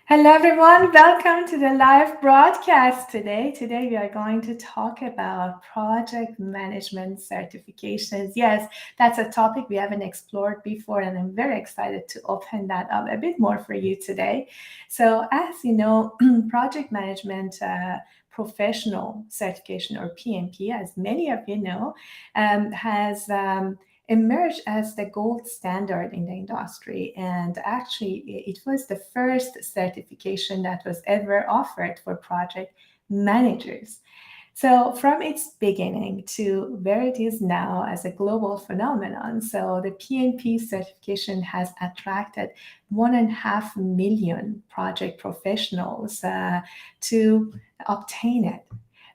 Hello, everyone. Welcome to the live broadcast today. Today, we are going to talk about project management certifications. Yes, that's a topic we haven't explored before, and I'm very excited to open that up a bit more for you today. So, as you know, project management professional certification, or PMP, as many of you know, has emerged as the gold standard in the industry. And actually, it was the first certification that was ever offered for project managers. So, from its beginning to where it is now as a global phenomenon, so the PMP certification has attracted 1.5 million project professionals to obtain it.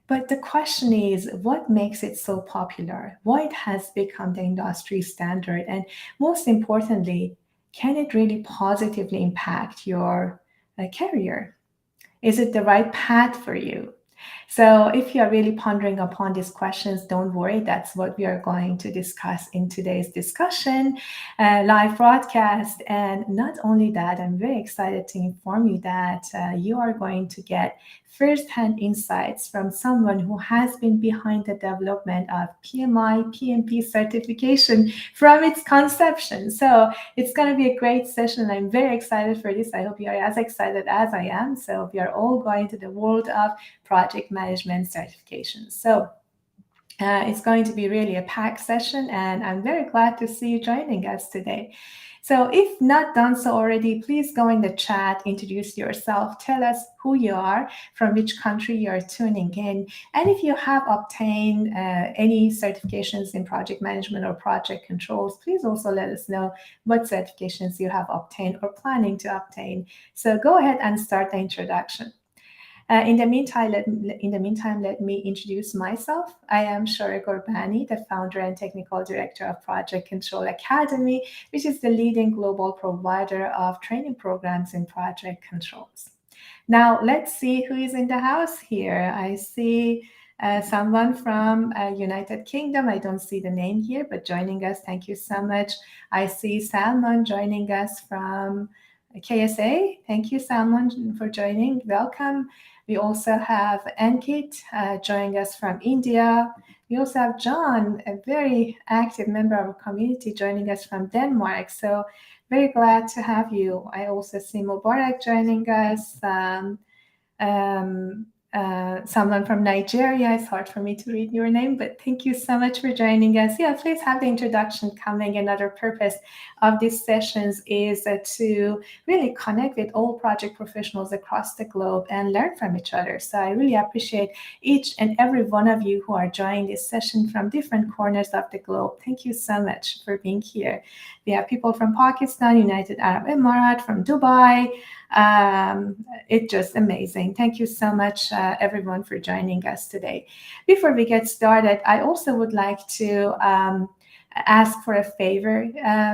But the question is, what makes it so popular? Why it has become the industry standard? And most importantly, can it really positively impact your career? Is it the right path for you? So, if you are really pondering upon these questions, don't worry. That's what we are going to discuss in today's discussion, live broadcast. And not only that, I'm very excited to inform you that you are going to get first-hand insights from someone who has been behind the development of PMI PMP certification from its conception. So it's going to be a great session. I'm very excited for this. I hope you are as excited as I am. So we are all going to the world of project management certifications. So it's going to be really a packed session, and I'm very glad to see you joining us today. So, if not done so already, please go in the chat, introduce yourself, tell us who you are, from which country you are tuning in, and if you have obtained any certifications in project management or project controls, please also let us know what certifications you have obtained or planning to obtain. So, go ahead and start the introduction. In the meantime, let me introduce myself. I am Shohreh Ghorbani, the founder and technical director of Project Control Academy, which is the leading global provider of training programs in project controls. Now, let's see who is in the house here. I see someone from United Kingdom. I don't see the name here, but joining us. Thank you so much. I see Salman joining us from KSA. Thank you, Salman, for joining. Welcome. We also have Ankit joining us from India. We also have John, a very active member of our community, joining us from Denmark. So very glad to have you. I also see Mubarak joining us. Someone from Nigeria. It's hard for me to read your name, but thank you so much for joining us. Yeah, please have the introduction coming. Another purpose of these sessions is to really connect with all project professionals across the globe and learn from each other. So I really appreciate each and every one of you who are joining this session from different corners of the globe. Thank you so much for being here. We have people from Pakistan, United Arab Emirates, from Dubai. It's just amazing. Thank you so much, everyone, for joining us today. Before we get started, I also would like to ask for a favor.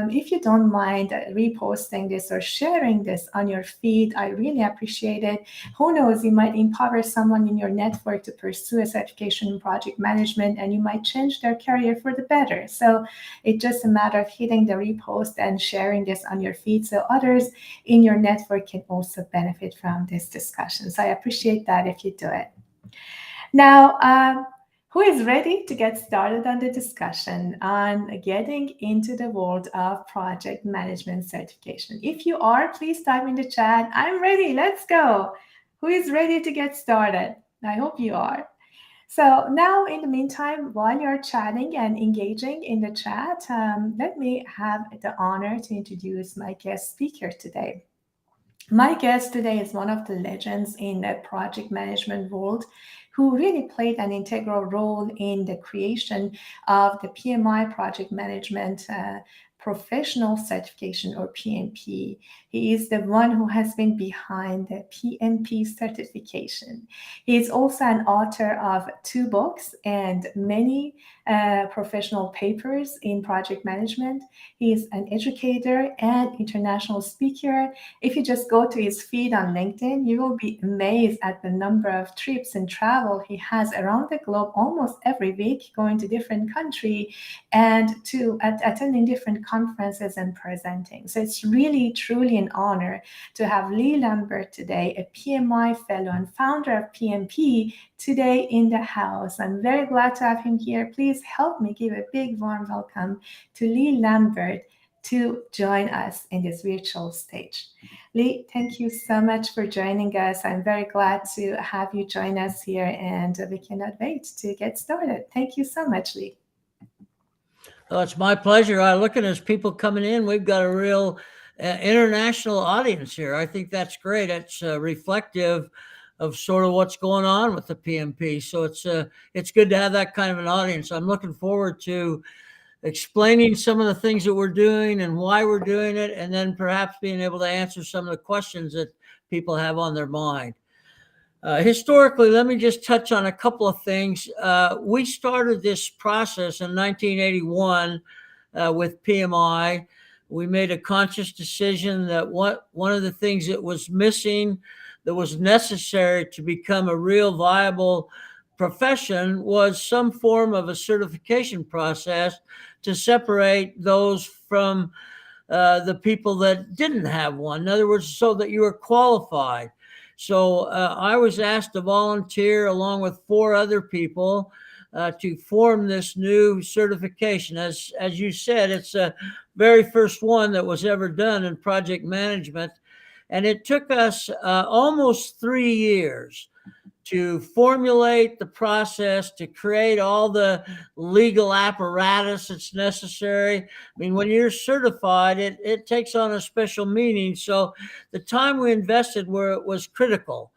If you don't mind reposting this or sharing this on your feed, I really appreciate it. Who knows, you might empower someone in your network to pursue a certification in project management, and you might change their career for the better. So it's just a matter of hitting the repost and sharing this on your feed so others in your network can also benefit from this discussion. So I appreciate that if you do it. Now, who is ready to get started on the discussion on getting into the world of project management certification? If you are, please type in the chat, I'm ready, let's go. Who is ready to get started? I hope you are. So now, in the meantime, while you're chatting and engaging in the chat, let me have the honor to introduce my guest speaker today. My guest today is one of the legends in the project management world who really played an integral role in the creation of the PMI project management professional certification, or PMP. He is the one who has been behind the PMP certification. He is also an author of 2 books and many professional papers in project management. He is an educator and international speaker. If you just go to his feed on LinkedIn, you will be amazed at the number of trips and travel he has around the globe almost every week, going to different countries and to attending different conferences and presenting. So it's really, truly an honor to have Lee Lambert today, a PMI fellow and founder of PMP, today in the house. I'm very glad to have him here. Please help me give a big warm welcome to Lee Lambert to join us in this virtual stage. Lee, thank you so much for joining us. I'm very glad to have you join us here, and we cannot wait to get started. Thank you so much, Lee. Oh, it's my pleasure. Looking as people coming in, we've got a real international audience here. I think that's great. It's reflective of sort of what's going on with the PMP. So it's good to have that kind of an audience. I'm looking forward to explaining some of the things that we're doing and why we're doing it, and then perhaps being able to answer some of the questions that people have on their mind. Historically, let me just touch on a couple of things. We started this process in 1981 with PMI. We made a conscious decision that one of the things that was missing, that was necessary to become a real viable profession, was some form of a certification process to separate those from the people that didn't have one. In other words, so that you were qualified. So I was asked to volunteer along with 4 other people to form this new certification. As you said, it's the very first one that was ever done in project management. And it took us almost 3 years to formulate the process, to create all the legal apparatus that's necessary. I mean, when you're certified, it takes on a special meaning. So the time we invested was critical.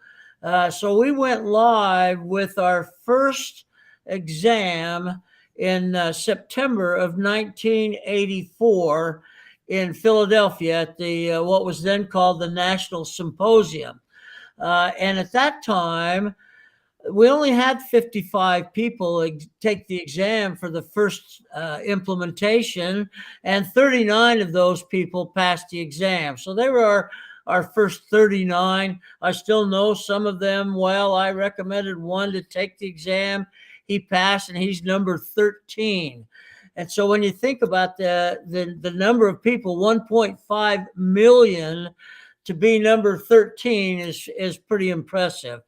So we went live with our first exam in September of 1984 in Philadelphia at the what was then called the National Symposium. And at that time, we only had 55 people take the exam for the first implementation, and 39 of those people passed the exam. So they were our first 39. I still know some of them well. I recommended one to take the exam. He passed, and he's number 13. And so when you think about the number of people, 1.5 million, to be number 13 is pretty impressive.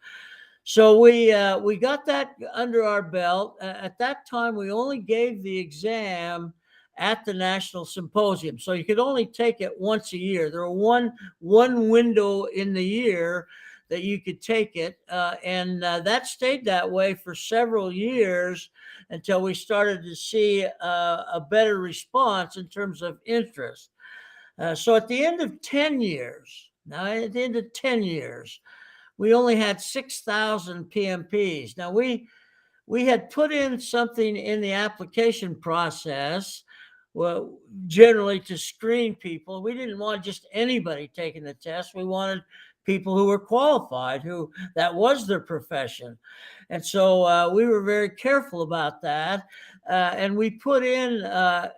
So we got that under our belt. At that time, we only gave the exam at the National Symposium, so you could only take it once a year. There were one window in the year that you could take it, and that stayed that way for several years until we started to see a better response in terms of interest. So at the end of 10 years, we only had 6,000 PMPs. Now, we had put in something in the application process, well, generally to screen people. We didn't want just anybody taking the test. We wanted people who were qualified, who that was their profession. And so we were very careful about that. And we put in,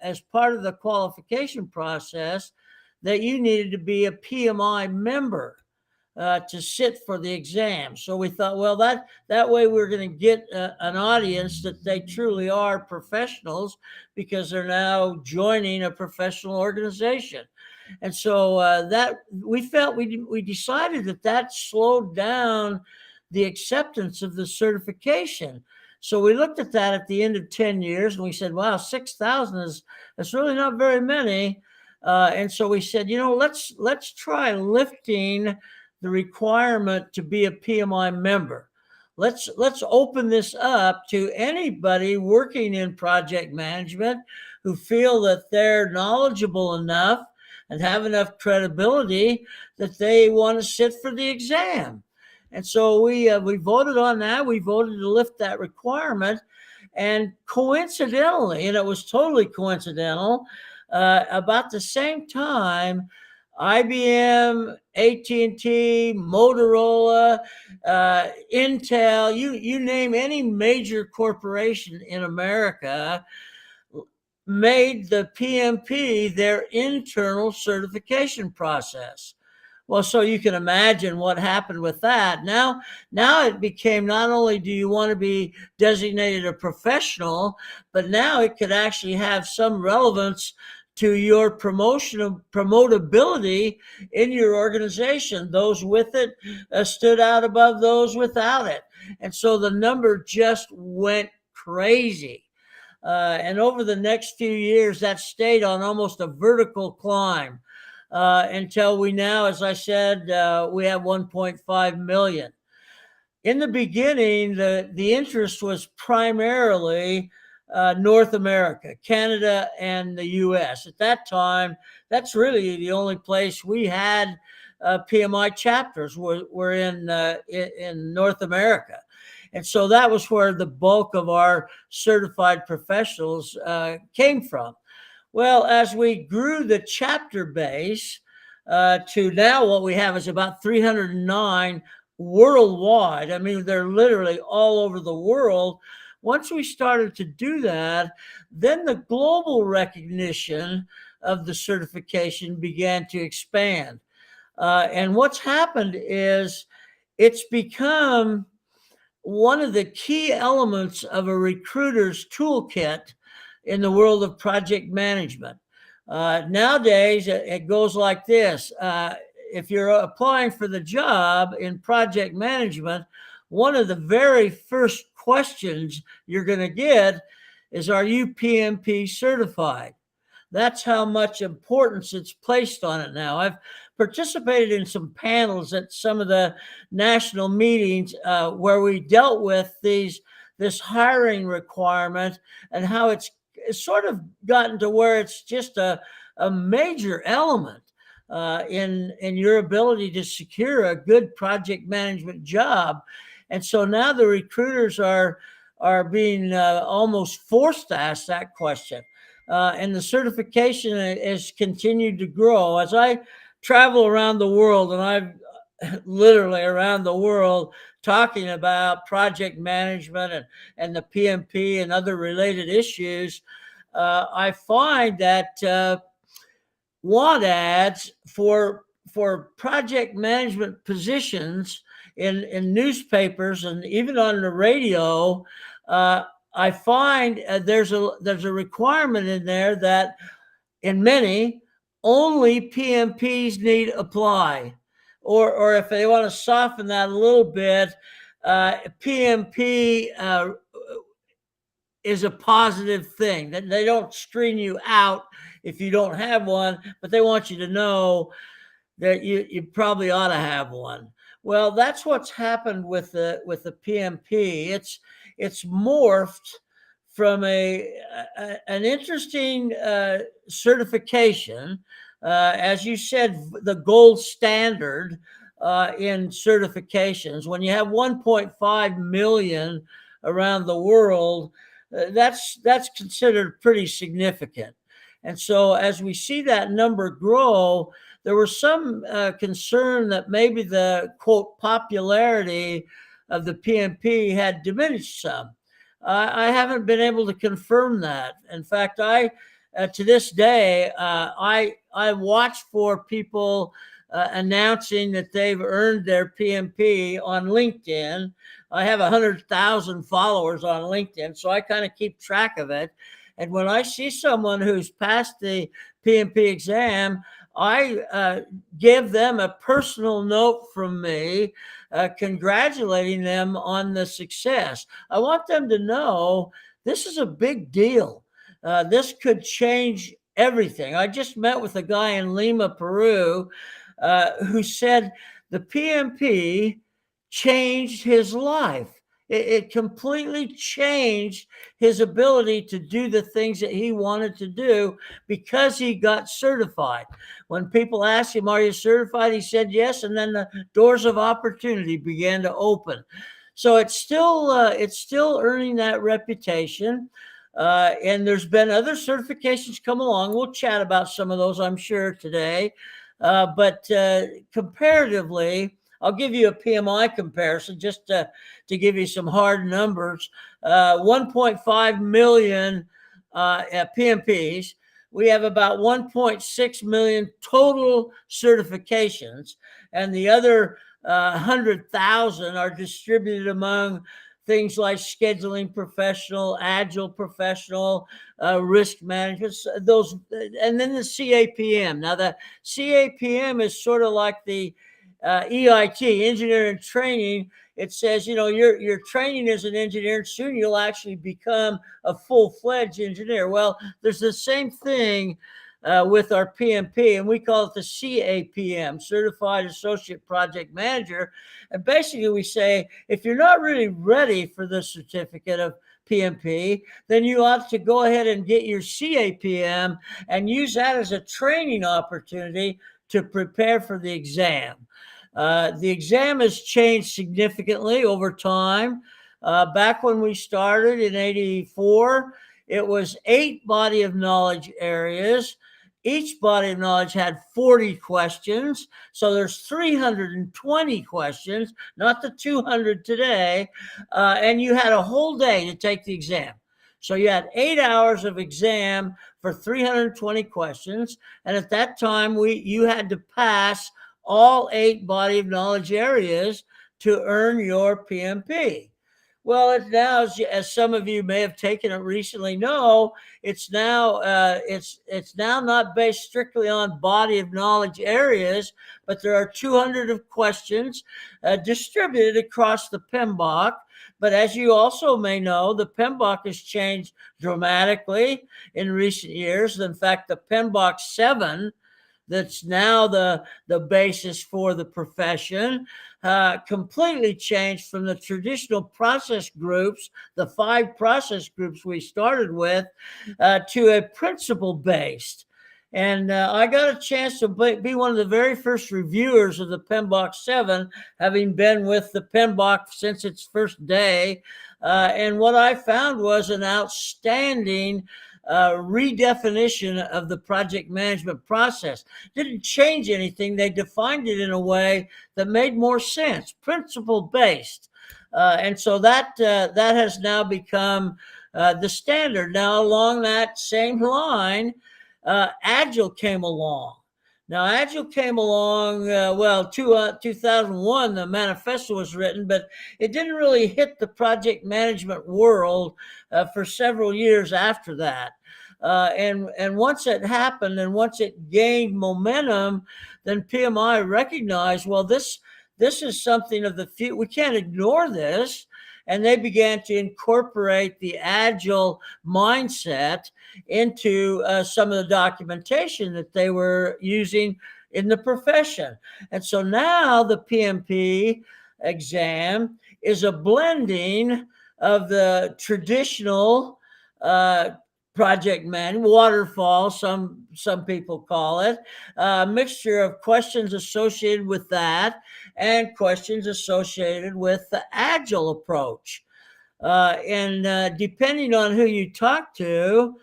as part of the qualification process, that you needed to be a PMI member to sit for the exam. So we thought, well, that way we're going to get an audience that they truly are professionals, because they're now joining a professional organization. And so that we felt we decided that slowed down the acceptance of the certification. So we looked at that at the end of 10 years, and we said, wow, 6,000 that's really not very many. And so we said, let's try lifting the requirement to be a PMI member. Let's open this up to anybody working in project management who feel that they're knowledgeable enough and have enough credibility that they want to sit for the exam. And so we voted on that. We voted to lift that requirement. And coincidentally, and it was totally coincidental, about the same time, IBM, AT&T, Motorola, Intel, you name any major corporation in America, made the PMP their internal certification process. Well, so you can imagine what happened with that. Now it became, not only do you want to be designated a professional, but now it could actually have some relevance to your promotability in your organization. Those with it stood out above those without it. And so the number just went crazy. And over the next few years, that stayed on almost a vertical climb until we now, as I said, we have 1.5 million. In the beginning, the interest was primarily North America, Canada, and the U.S. At that time, that's really the only place we had PMI chapters were in North America. And so that was where the bulk of our certified professionals came from. Well, as we grew the chapter base to now what we have is about 309 worldwide. I mean, they're literally all over the world. Once we started to do that, then the global recognition of the certification began to expand. And what's happened is it's become one of the key elements of a recruiter's toolkit in the world of project management. Nowadays, it goes like this. If you're applying for the job in project management, one of the very first questions you're going to get is, are you PMP certified? That's how much importance it's placed on it now. I've participated in some panels at some of the national meetings where we dealt with this hiring requirement and how it's sort of gotten to where it's just a major element in your ability to secure a good project management job. And so now the recruiters are being almost forced to ask that question. And the certification has continued to grow. As I travel around the world, and I've literally around the world talking about project management and the PMP and other related issues, I find that want ads for project management positions in newspapers and even on the radio. I find there's a requirement in there that in many only PMPs need apply, or if they want to soften that a little bit, PMP is a positive thing, that they don't screen you out if you don't have one, but they want you to know that you probably ought to have one. Well, that's what's happened with the PMP. It's morphed from an interesting certification, as you said, the gold standard in certifications. When you have 1.5 million around the world, that's considered pretty significant. And so as we see that number grow, there was some concern that maybe the, quote, popularity of the PMP had diminished some. I haven't been able to confirm that. In fact, to this day, I watch for people announcing that they've earned their PMP on LinkedIn. I have 100,000 followers on LinkedIn, so I kind of keep track of it. And when I see someone who's passed the PMP exam, I give them a personal note from me congratulating them on the success. I want them to know this is a big deal. This could change everything. I just met with a guy in Lima, Peru, who said the PMP changed his life. It completely changed his ability to do the things that he wanted to do because he got certified. When people asked him, are you certified? He said yes. And then the doors of opportunity began to open. So it's still earning that reputation. And there's been other certifications come along. We'll chat about some of those, I'm sure, today. But comparatively, I'll give you a PMI comparison just to give you some hard numbers. 1.5 million PMPs. We have about 1.6 million total certifications, and the other 100,000 are distributed among things like scheduling professional, agile professional, risk management, those, and then the CAPM. Now, the CAPM is sort of like the EIT, engineering training. It says, your training as an engineer, and soon you'll actually become a full-fledged engineer. Well, there's the same thing with our PMP, and we call it the CAPM, Certified Associate Project Manager. And basically we say, if you're not really ready for the certificate of PMP, then you ought to go ahead and get your CAPM and use that as a training opportunity to prepare for the exam. The exam has changed significantly over time. Back when we started in '84, it was 8 body of knowledge areas. Each body of knowledge had 40 questions. So there's 320 questions, not the 200 today. And you had a whole day to take the exam. So you had 8 hours of exam for 320 questions. And at that time, you had to pass all 8 body of knowledge areas to earn your PMP. Well, it's now, as some of you may have taken it recently know, it's now not based strictly on body of knowledge areas, but there are 200 of questions distributed across the PMBOK. But as you also may know, the PMBOK has changed dramatically in recent years. In fact, the PMBOK 7, that's now the basis for the profession, completely changed from the traditional process groups, the 5 process groups we started with, to a principle-based. And I got a chance to be one of the very first reviewers of the PMBOK 7, having been with the PMBOK since its first day. And what I found was an outstanding redefinition of the project management process. Didn't change anything. They defined it in a way that made more sense, principle-based. And so that has now become the standard. Now, along that same line, Agile came along. Now, Agile came along, 2001, the manifesto was written, but it didn't really hit the project management world for several years after that. And once it happened, and once it gained momentum, then PMI recognized, well, this is something of the future. We can't ignore this. And they began to incorporate the Agile mindset into some of the documentation that they were using in the profession. And so now the PMP exam is a blending of the traditional project management, waterfall, some people call it, a mixture of questions associated with that and questions associated with the Agile approach. And depending on who you talk to,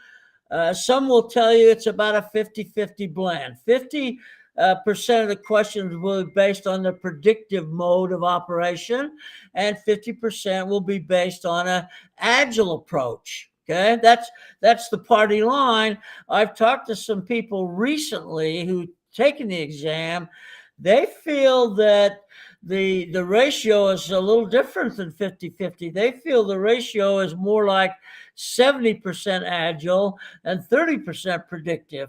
some will tell you it's about a 50-50 blend. 50% of the questions will be based on the predictive mode of operation, and 50% will be based on an Agile approach. Okay, that's the party line. I've talked to some people recently who've taken the exam. They feel that the ratio is a little different than 50-50. They feel the ratio is more like 70% Agile and 30% predictive.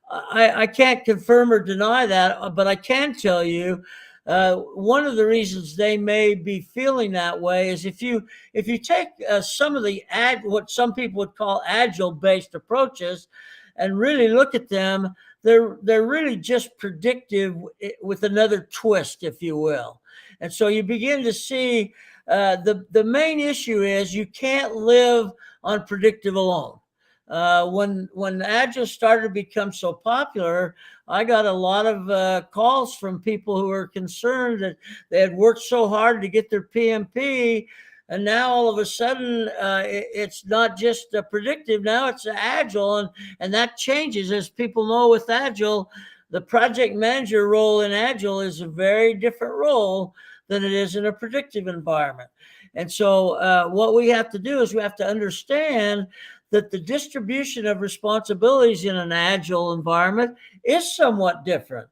I can't confirm or deny that, but I can tell you one of the reasons they may be feeling that way is if you take some of the what some people would call Agile-based approaches and really look at them, they're really just predictive with another twist, if you will. And so you begin to see the main issue is you can't live on predictive alone. When Agile started to become so popular, I got a lot of calls from people who were concerned that they had worked so hard to get their PMP, and now all of a sudden it's not just predictive, now it's Agile, and that changes. As people know, with Agile, the project manager role in Agile is a very different role than it is in a predictive environment. And so what we have to do is we have to understand that the distribution of responsibilities in an Agile environment is somewhat different,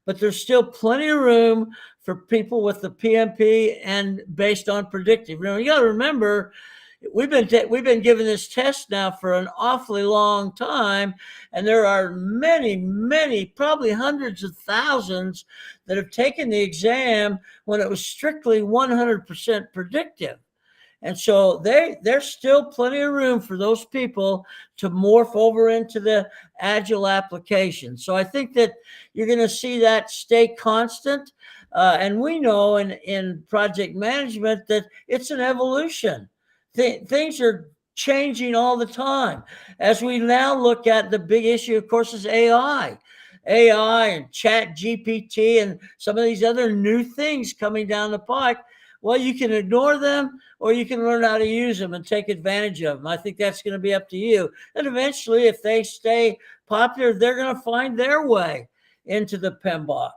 but there's still plenty of room for people with the PMP and based on predictive. You got to remember, we've been given this test now for an awfully long time, and there are many, probably hundreds of thousands that have taken the exam when it was strictly 100% predictive. And so there's still plenty of room for those people to morph over into the Agile application. So I think that you're going to see that stay constant. And we know in project management that it's an evolution. Things are changing all the time. As we now look at the big issue, of course, is AI. AI and Chat GPT and some of these other new things coming down the pike. Well, you can ignore them or you can learn how to use them and take advantage of them. I think that's going to be up to you. And eventually, if they stay popular, they're going to find their way into the PMBOK.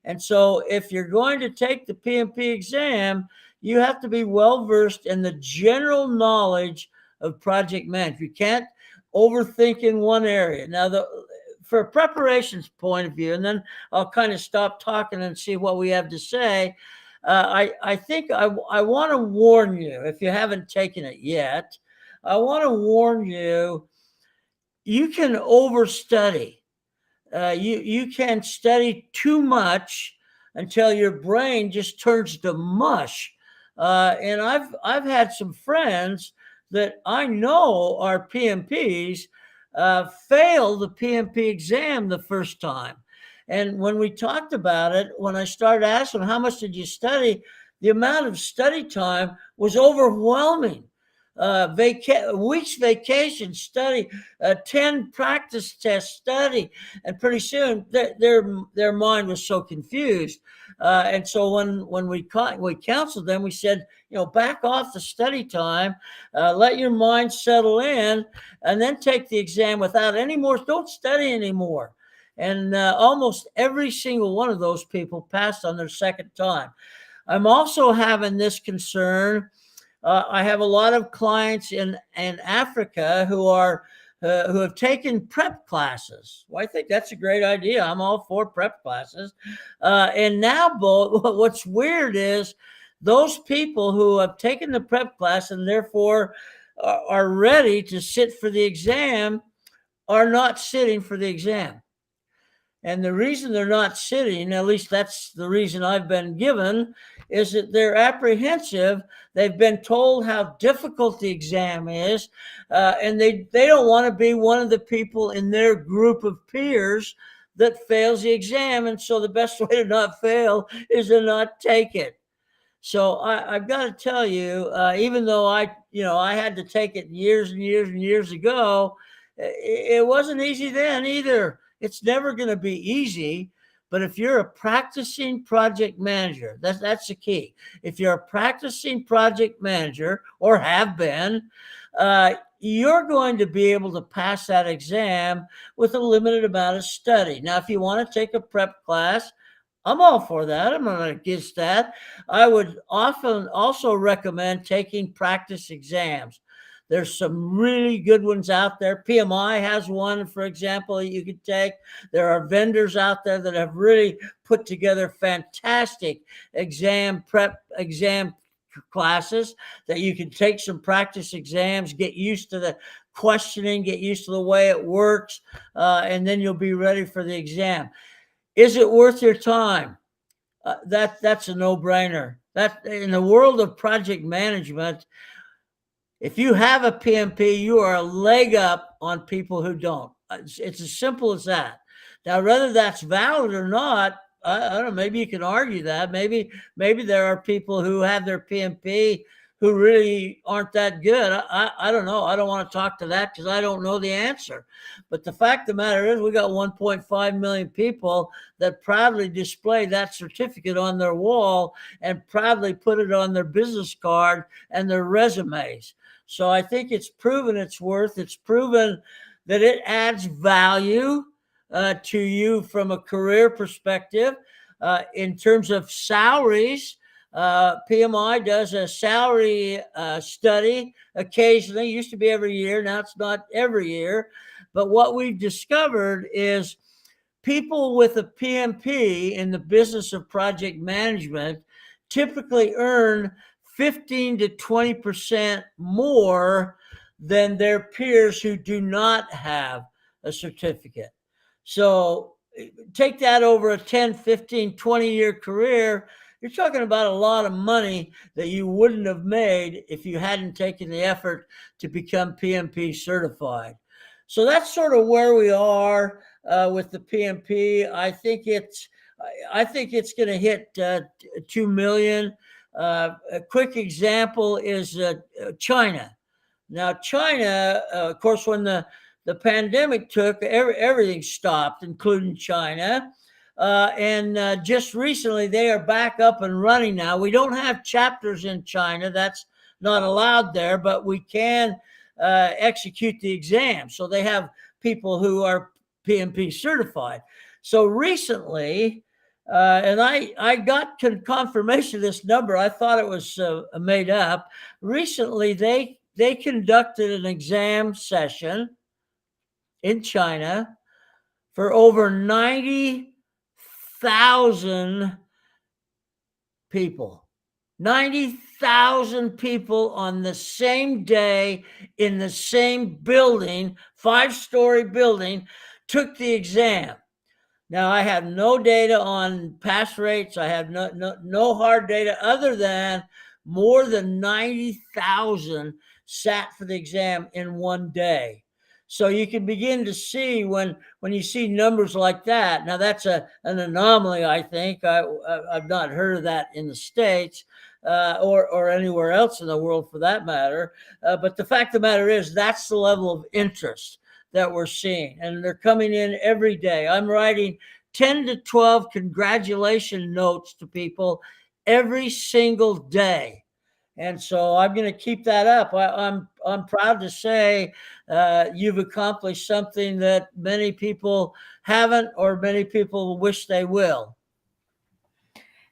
And so if you're going to take the PMP exam, you have to be well-versed in the general knowledge of project management. You can't overthink in one area. Now, for a preparations point of view, and then I'll kind of stop talking and see what we have to say. I think I want to warn you, if you haven't taken it yet, I want to warn you, you can overstudy. You can study too much until your brain just turns to mush. And I've had some friends that I know are PMPs fail the PMP exam the first time. And when we talked about it, when I started asking them, how much did you study? The amount of study time was overwhelming. Week's vacation, study, 10 practice tests, study. And pretty soon their mind was so confused. And so when we counseled them, we said, back off the study time, let your mind settle in, and then take the exam without any more, don't study anymore. And almost every single one of those people passed on their second time. I'm also having this concern. I have a lot of clients in Africa who have taken prep classes. Well, I think that's a great idea. I'm all for prep classes. And now, what's weird is those people who have taken the prep class and therefore are ready to sit for the exam are not sitting for the exam. And the reason they're not sitting, at least that's the reason I've been given, is that they're apprehensive. They've been told how difficult the exam is, and they don't want to be one of the people in their group of peers that fails the exam. And so the best way to not fail is to not take it. So I've got to tell you, even though I had to take it years and years and years ago, it wasn't easy then either. It's never going to be easy, but if you're a practicing project manager, that's the key. If you're a practicing project manager or have been, you're going to be able to pass that exam with a limited amount of study. Now, if you want to take a prep class, I'm all for that. I'm not against that. I would often also recommend taking practice exams. There's some really good ones out there. PMI has one, for example, that you could take. There are vendors out there that have really put together fantastic exam classes that you can take some practice exams, get used to the questioning, get used to the way it works, and then you'll be ready for the exam. Is it worth your time? That's a no-brainer. That in the world of project management, if you have a PMP, you are a leg up on people who don't. It's as simple as that. Now, whether that's valid or not, I don't know. Maybe you can argue that. Maybe there are people who have their PMP who really aren't that good. I don't know. I don't want to talk to that because I don't know the answer. But the fact of the matter is we got 1.5 million people that proudly display that certificate on their wall and proudly put it on their business card and their resumes. So I think it's proven its worth. It's proven that it adds value to you from a career perspective. In terms of salaries, PMI does a salary study occasionally. It used to be every year. Now it's not every year. But what we've discovered is people with a PMP in the business of project management typically earn 15 to 20% more than their peers who do not have a certificate. So take that over a 10, 15, 20-year career. You're talking about a lot of money that you wouldn't have made if you hadn't taken the effort to become PMP certified. So that's sort of where we are with the PMP. I think it's going to hit 2 million. A quick example is China. Now, China, of course, when the pandemic took, everything stopped, including China. And just recently, they are back up and running now. We don't have chapters in China. That's not allowed there, but we can execute the exam. So they have people who are PMP certified. So recently, and I got confirmation of this number. I thought it was made up. Recently, they conducted an exam session in China for over 90,000 people. 90,000 people on the same day in the same building, 5-story building, took the exam. Now, I have no data on pass rates. I have no hard data other than more than 90,000 sat for the exam in one day. So you can begin to see when you see numbers like that. Now, that's an anomaly, I think. I've not heard of that in the States or anywhere else in the world for that matter. But the fact of the matter is that's the level of interest that we're seeing, and they're coming in every day. I'm writing 10 to 12 congratulation notes to people every single day, and so I'm going to keep that up. I'm proud to say you've accomplished something that many people haven't, or many people wish they will.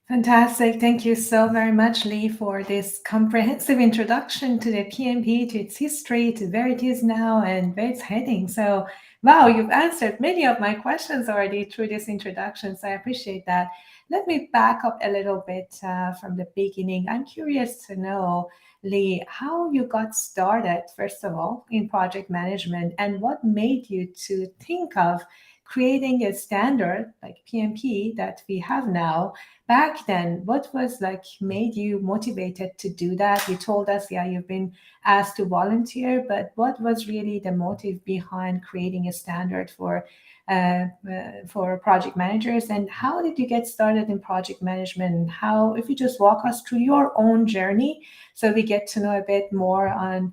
Fantastic. Thank you so very much, Lee, for this comprehensive introduction to the PMP, to its history, to where it is now, and where it's heading. So, wow, you've answered many of my questions already through this introduction, so I appreciate that. Let me back up a little bit from the beginning. I'm curious to know, Lee, how you got started, first of all, in project management, and what made you to think of creating a standard like PMP that we have now. Back then, what was like made you motivated to do that? You told us, yeah, you've been asked to volunteer, but what was really the motive behind creating a standard for project managers? And how did you get started in project management? And how, if you just walk us through your own journey, so we get to know a bit more on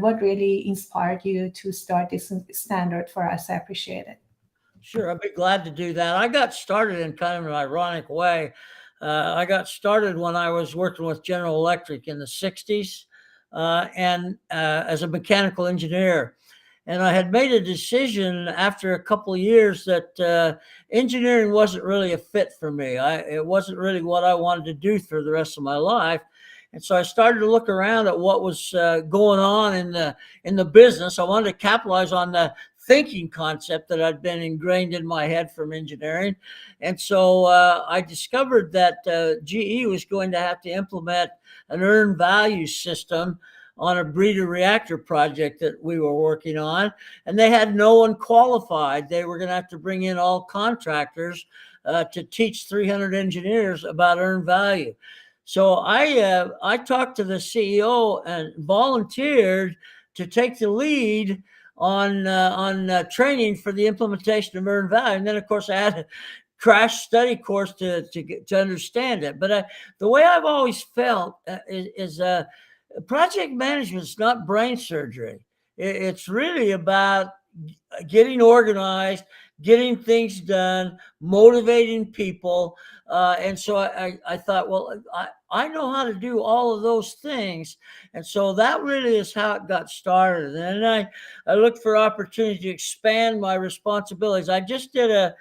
what really inspired you to start this standard for us. I appreciate it. Sure, I'd be glad to do that. I got started in kind of an ironic way. I got started when I was working with General Electric in the 60s and as a mechanical engineer. And I had made a decision after a couple of years that engineering wasn't really a fit for me. It wasn't really what I wanted to do for the rest of my life. And so I started to look around at what was going on in the business. I wanted to capitalize on the thinking concept that had been ingrained in my head from engineering. And so I discovered that GE was going to have to implement an earned value system on a breeder reactor project that we were working on. And they had no one qualified. They were going to have to bring in all contractors to teach 300 engineers about earned value. So I talked to the CEO and volunteered to take the lead on training for the implementation of earned value. And then, of course, I had a crash study course to understand it. But the way I've always felt is project management is not brain surgery. It's really about getting organized, getting things done, motivating people. And so I thought, well, I know how to do all of those things. And so that really is how it got started. And then I looked for opportunity to expand my responsibilities. I just did a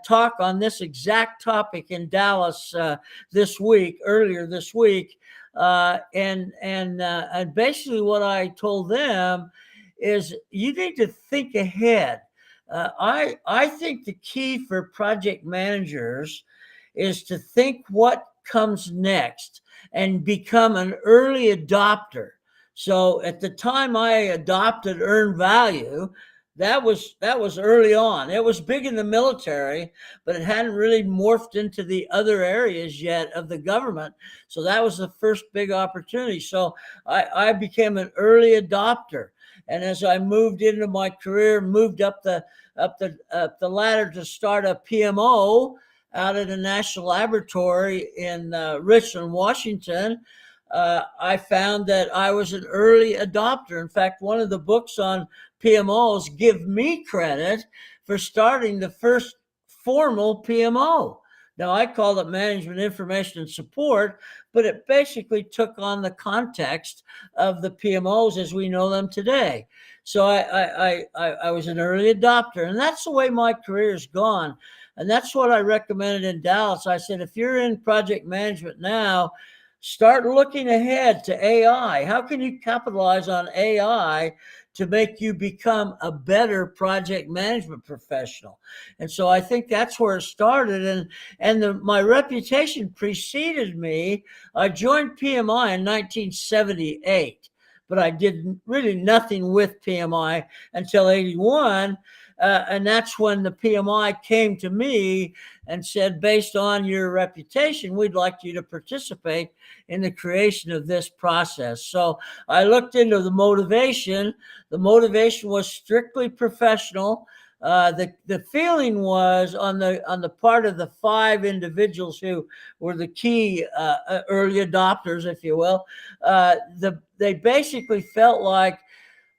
talk on this exact topic in Dallas earlier this week. And basically what I told them is you need to think ahead. I think the key for project managers is to think what comes next and become an early adopter. So at the time I adopted earned value, that was early on. It was big in the military, but it hadn't really morphed into the other areas yet of the government. So that was the first big opportunity. So I became an early adopter. And as I moved into my career, moved up the ladder to start a PMO out at a national laboratory in Richland, Washington, I found that I was an early adopter. In fact, one of the books on PMOs give me credit for starting the first formal PMO. Now, I called it Management Information and Support, but it basically took on the context of the PMOs as we know them today. So I was an early adopter, and that's the way my career has gone. And that's what I recommended in Dallas. I said, if you're in project management now, start looking ahead to AI. How can you capitalize on AI to make you become a better project management professional? And so I think that's where it started. And my reputation preceded me. I joined PMI in 1978, but I did really nothing with PMI until 81. And that's when the PMI came to me and said, based on your reputation, we'd like you to participate in the creation of this process. So I looked into the motivation. The motivation was strictly professional. The feeling was on the part of the 5 individuals who were the key early adopters, if you will. They basically felt like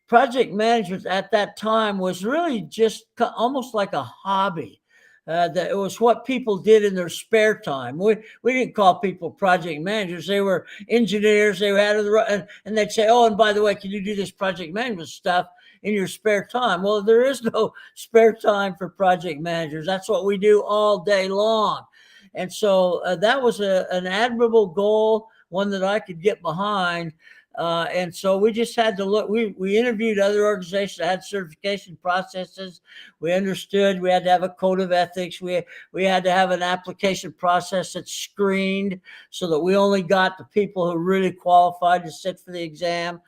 project management at that time was really just almost like a hobby. That it was what people did in their spare time. We didn't call people project managers. They were engineers. They had and they'd say, "Oh, and by the way, can you do this project management stuff in your spare time?" Well, there is no spare time for project managers. That's what we do all day long. And so that was an admirable goal, one that I could get behind. And so we just had to look. We interviewed other organizations that had certification processes. We understood we had to have a code of ethics. We had to have an application process that's screened so that we only got the people who really qualified to sit for the exam.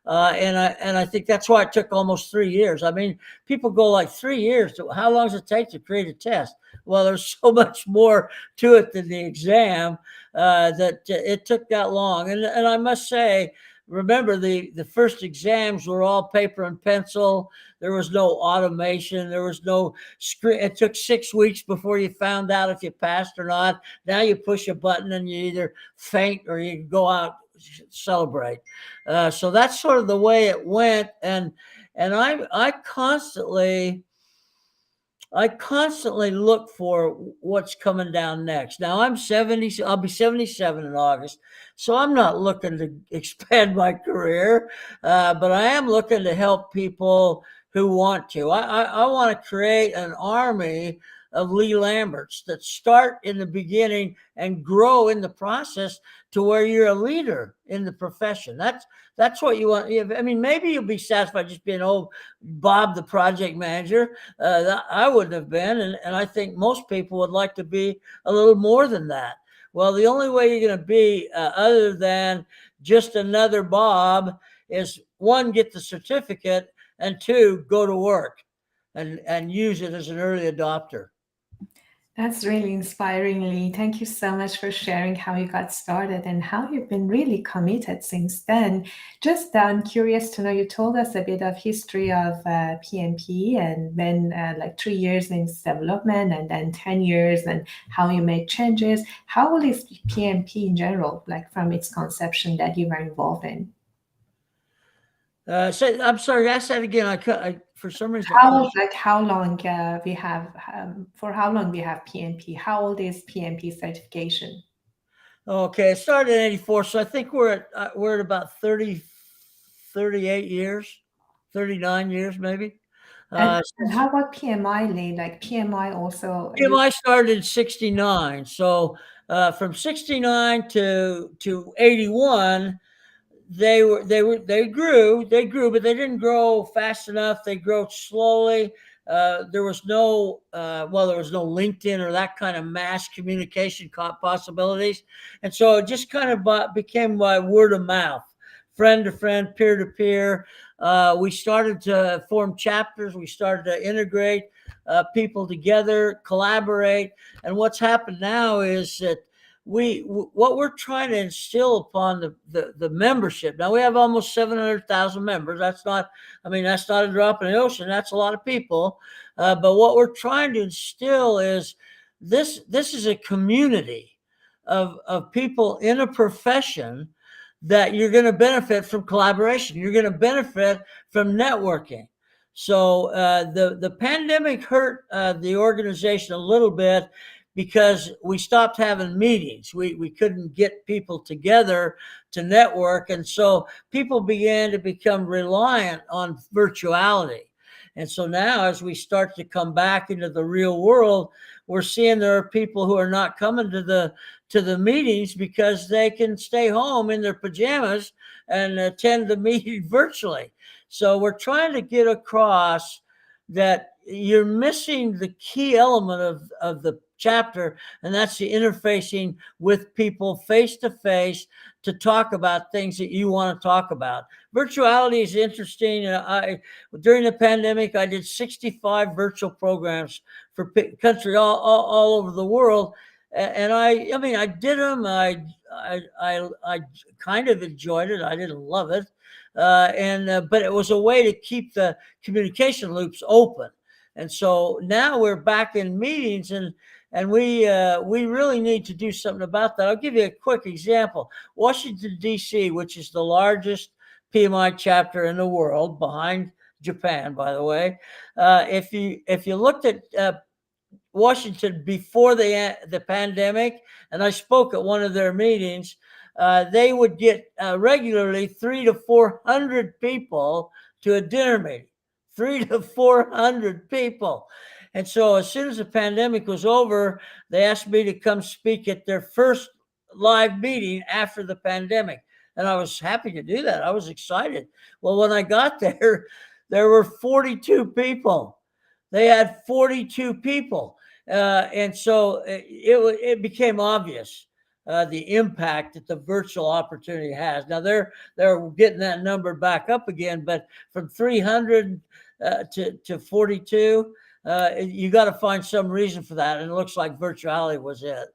And I think that's why it took almost 3 years. I mean, people go like 3 years. How long does it take to create a test? Well, there's so much more to it than the exam that it took that long. And I must say, remember, the first exams were all paper and pencil. There was no automation. There was no screen. It took 6 weeks before you found out if you passed or not. Now you push a button and you either faint or you go out celebrate. So that's sort of the way it went. And I constantly look for what's coming down next. Now I'm 70, I'll be 77 in August. So I'm not looking to expand my career, but I am looking to help people who want to. I want to create an army of Lee Lamberts that start in the beginning and grow in the process to where you're a leader in the profession. That's what you want. I mean, maybe you'll be satisfied just being Bob the project manager. I wouldn't have been, and I think most people would like to be a little more than that. Well, the only way you're going to be other than just another Bob is, 1, get the certificate, and 2, go to work and use it as an early adopter. That's really inspiring, Lee. Thank you so much for sharing how you got started and how you've been really committed since then. Just I'm curious to know, you told us a bit of history of PMP, and then like 3 years in its development and then 10 years, and how you made changes. How old is PMP in general, like from its conception that you were involved in? I'm sorry, ask that again. For some reason, How long we have for how long we have PMP? How old is PMP certification? Okay, it started in 84, so I think we're at about 30, 38 years, 39 years maybe. And how about PMI, Lee? Like PMI also, PMI started in 69, so from 69 to 81, they grew, but they didn't grow fast enough. They grew slowly. there was no there was no LinkedIn or that kind of mass communication possibilities, and so it just kind of became by word of mouth, friend to friend, peer to peer. We started to form chapters. We started to integrate people together, collaborate, and what's happened now is that what we're trying to instill upon the membership. Now we have almost 700,000 members. That's not a drop in the ocean. That's a lot of people. But what we're trying to instill is this is a community of people in a profession that you're going to benefit from collaboration. You're going to benefit from networking. So the pandemic hurt the organization a little bit because we stopped having meetings. We couldn't get people together to network. And so people began to become reliant on virtuality. And so now as we start to come back into the real world, we're seeing there are people who are not coming to the meetings because they can stay home in their pajamas and attend the meeting virtually. So we're trying to get across that you're missing the key element of the chapter, and that's the interfacing with people face to face to talk about things that you want to talk about. Virtuality is interesting. During the pandemic, I did 65 virtual programs for country all over the world, and I did them. I kind of enjoyed it. I didn't love it, but it was a way to keep the communication loops open. And so now we're back in meetings, and we really need to do something about that. I'll give you a quick example. Washington, D.C., which is the largest PMI chapter in the world, behind Japan, by the way. If you looked at Washington before the pandemic, and I spoke at one of their meetings, they would get regularly 300 to 400 people to a dinner meeting. 300 to 400 people. And so as soon as the pandemic was over, they asked me to come speak at their first live meeting after the pandemic. And I was happy to do that. I was excited. Well, when I got there, there were 42 people. They had 42 people. And so it became obvious the impact that the virtual opportunity has. Now they're getting that number back up again, but from 300 to 42, you got to find some reason for that. And it looks like virtuality was it.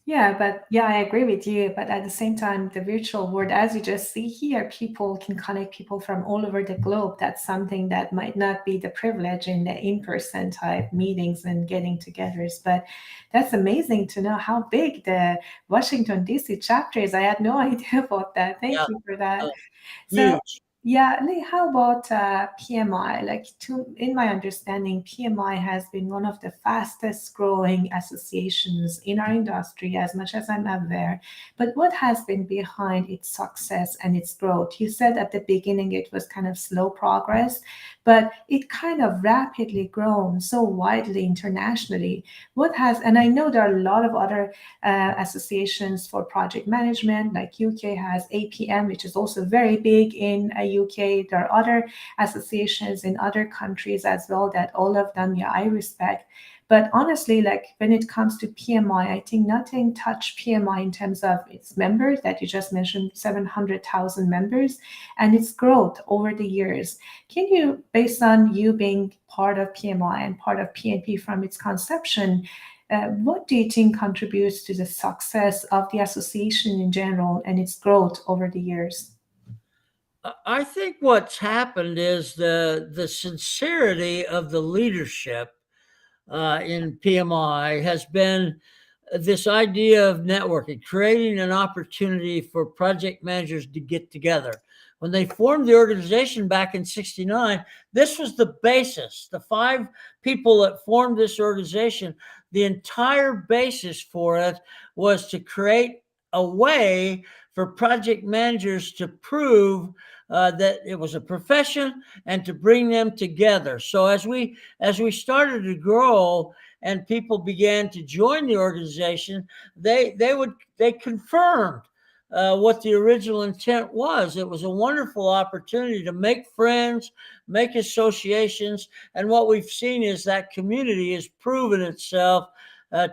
Yeah, I agree with you. But at the same time, the virtual world, as you just see here, people can connect people from all over the globe. That's something that might not be the privilege in the in-person type meetings and getting togethers. But that's amazing to know how big the Washington, D.C. chapter is. I had no idea about that. Thank you for that. So, Huge. yeah, Lee, how about PMI? In my understanding, PMI has been one of the fastest growing associations in our industry, as much as I'm aware. But what has been behind its success and its growth? You said at the beginning it was kind of slow progress, but it kind of rapidly grown so widely internationally. And I know there are a lot of other associations for project management, like UK has APM, which is also very big in UK. There are other associations in other countries as well that all of them, I respect. But honestly, like when it comes to PMI, I think nothing touched PMI in terms of its members that you just mentioned, 700,000 members, and its growth over the years. Can you, based on you being part of PMI and part of PMP from its conception, what do you think contributes to the success of the association in general and its growth over the years? I think what's happened is the sincerity of the leadership in PMI has been this idea of networking, creating an opportunity for project managers to get together. When they formed the organization back in '69, this was the basis. The 5 people that formed this organization, the entire basis for it was to create a way for project managers to prove that it was a profession and to bring them together. So as we started to grow and people began to join the organization, they confirmed what the original intent was. It was a wonderful opportunity to make friends, make associations, and what we've seen is that community has proven itself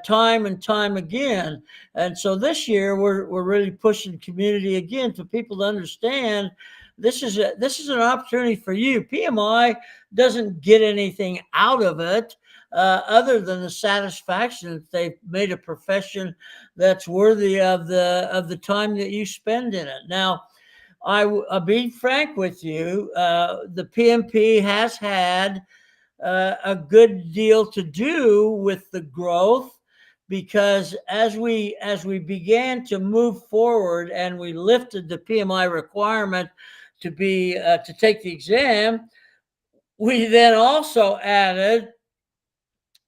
time and time again. And so this year we're really pushing community again for people to understand this is an opportunity for you. PMI doesn't get anything out of it other than the satisfaction that they've made a profession that's worthy of the time that you spend in it. Now, I'll be frank with you. The PMP has had a good deal to do with the growth, because as we began to move forward and we lifted the PMI requirement to take the exam, we then also added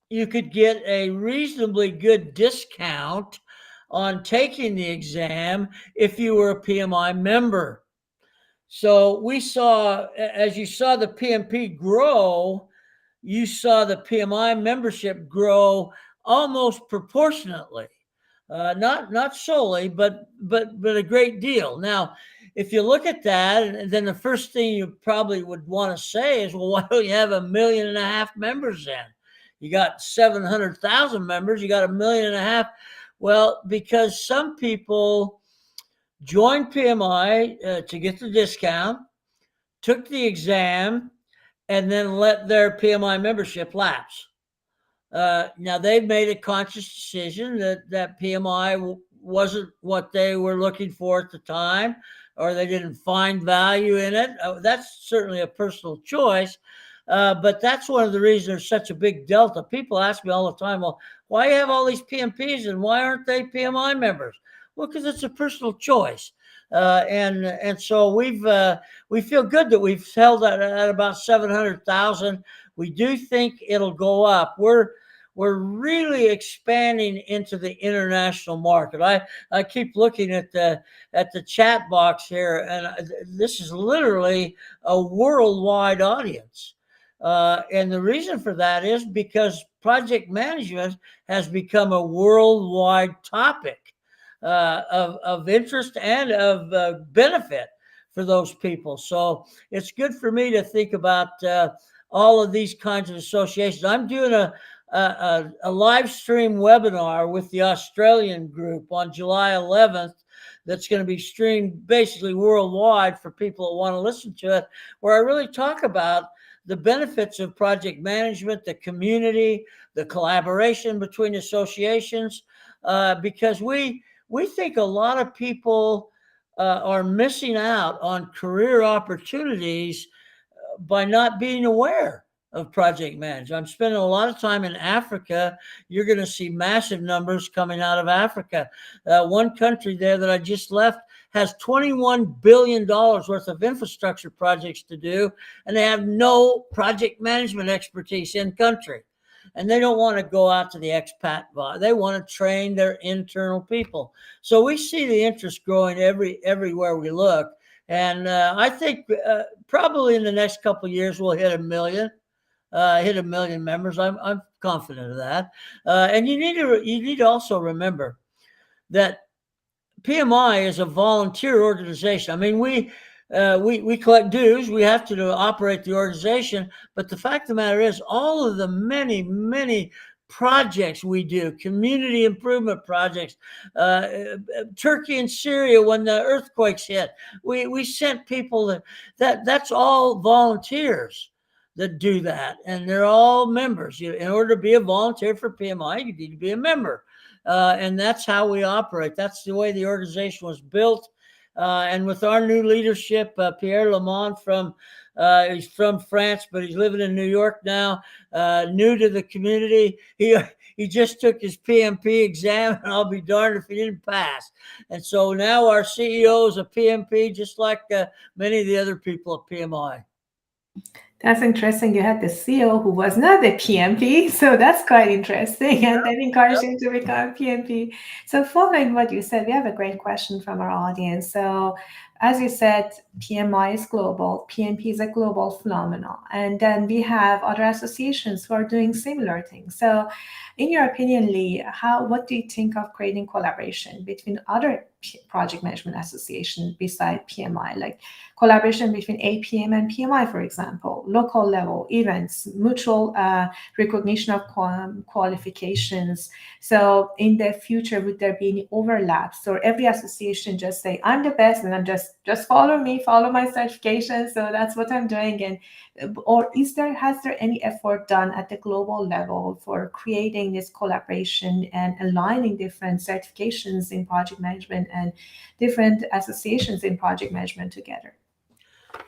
you could get a reasonably good discount on taking the exam if you were a PMI member. So we saw, as you saw the PMP grow, you saw the PMI membership grow almost proportionately. Not solely, but a great deal. Now, if you look at that, and then the first thing you probably would want to say is, well, why don't you have 1.5 million members then? You got 700,000 members, you got 1.5 million. Well, because some people joined PMI to get the discount, took the exam, and then let their PMI membership lapse. Now, they've made a conscious decision that PMI wasn't what they were looking for at the time, or they didn't find value in it. That's certainly a personal choice. But that's one of the reasons there's such a big delta. People ask me all the time, well, why do you have all these PMPs and why aren't they PMI members? Well, because it's a personal choice. And so we feel good that we've held at about 700,000. We do think it'll go up. We're really expanding into the international market. I keep looking at the chat box here, and this is literally a worldwide audience. And the reason for that is because project management has become a worldwide topic of interest and of benefit for those people. So it's good for me to think about all of these kinds of associations. I'm doing a live stream webinar with the Australian group on July 11th that's going to be streamed basically worldwide for people that want to listen to it, where I really talk about the benefits of project management, the community, the collaboration between associations, because we think a lot of people are missing out on career opportunities by not being aware of project management. I'm spending a lot of time in Africa. You're going to see massive numbers coming out of Africa. One country there that I just left has $21 billion worth of infrastructure projects to do, and they have no project management expertise in country. And they don't want to go out to the expat bar. They want to train their internal people. So we see the interest growing everywhere we look. And I think probably in the next couple of years, we'll hit 1 million. Hit 1 million members. I'm confident of that. And you need to also remember that PMI is a volunteer organization. I mean, we collect dues. We have to operate the organization. But the fact of the matter is, all of the many projects we do, community improvement projects, Turkey and Syria when the earthquakes hit, we sent people that's all volunteers that do that, and they're all members. In order to be a volunteer for PMI, you need to be a member, and that's how we operate. That's the way the organization was built, and with our new leadership, Pierre Lamont he's from France, but he's living in New York now, new to the community. He just took his PMP exam, and I'll be darned if he didn't pass. And so now our CEO is a PMP, just like many of the other people at PMI. That's interesting. You had the CEO who was not a PMP, so that's quite interesting. And then encouraged him to become PMP. So, following what you said, we have a great question from our audience. So, as you said, PMI is global, PMP is a global phenomenon. And then we have other associations who are doing similar things. So, in your opinion, Lee, what do you think of creating collaboration between other project management associations beside PMI, like collaboration between APM and PMI, for example, local level events, mutual recognition of qualifications. So in the future, would there be any overlaps, or every association just say, I'm the best and I'm just follow me, follow my certification. So that's what I'm doing. And or has there any effort done at the global level for creating this collaboration and aligning different certifications in project management and different associations in project management together?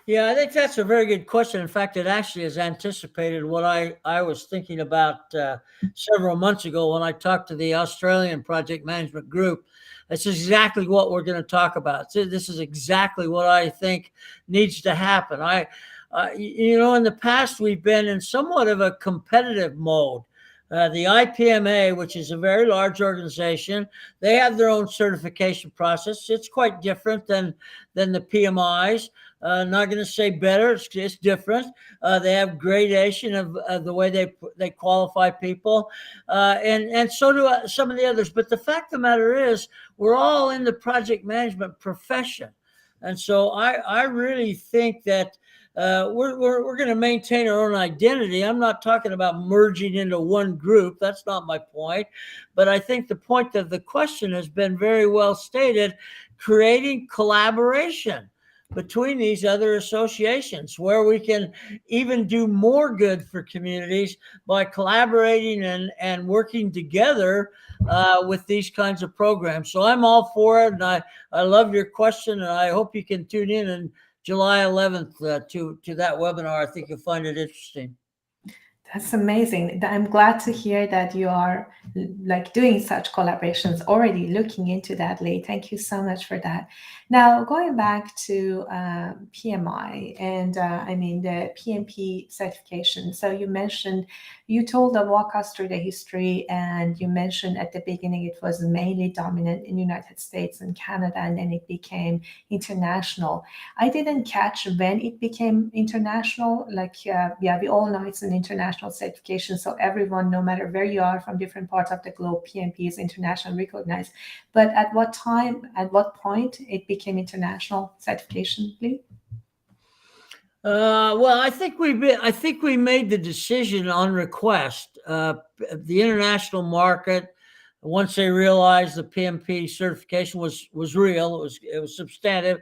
Yeah, I think that's a very good question. In fact, it actually has anticipated what I was thinking about several months ago when I talked to the Australian project management group. That's exactly what we're going to talk about. So this is exactly what I think needs to happen. In the past, we've been in somewhat of a competitive mode. The IPMA, which is a very large organization, they have their own certification process. It's quite different than the PMIs. Not going to say better; it's different. They have gradation of the way they qualify people, and so do some of the others. But the fact of the matter is, we're all in the project management profession, and so I really think that we're going to maintain our own identity. I'm not talking about merging into one group. That's not my point. But I think the point of the question has been very well stated, creating collaboration between these other associations where we can even do more good for communities by collaborating and working together with these kinds of programs. So I'm all for it. And I love your question, and I hope you can tune in and July 11th to that webinar. I think you'll find it interesting. That's amazing. I'm glad to hear that you are like doing such collaborations already, looking into that, Lee. Thank you so much for that. Now, going back to PMI and the PMP certification. So you walk us through the history, and you mentioned at the beginning it was mainly dominant in United States and Canada, and then it became international. I didn't catch when it became international. We all know it's an international certification, so everyone, no matter where you are from different parts of the globe, PMP is internationally recognized. But at what point it became international certification, Lee? Well, I think we made the decision on request. The international market, once they realized the PMP certification was real, it was substantive,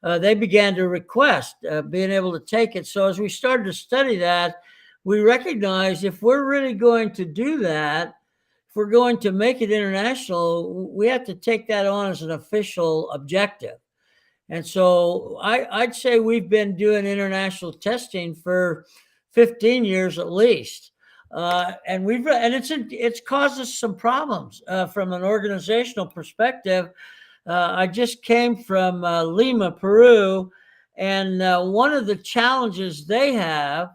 they began to request being able to take it. So as we started to study that, we recognized if we're really going to do that, if we're going to make it international, we have to take that on as an official objective. And so I'd say we've been doing international testing for 15 years at least. And it's caused us some problems from an organizational perspective. I just came from Lima, Peru, and one of the challenges they have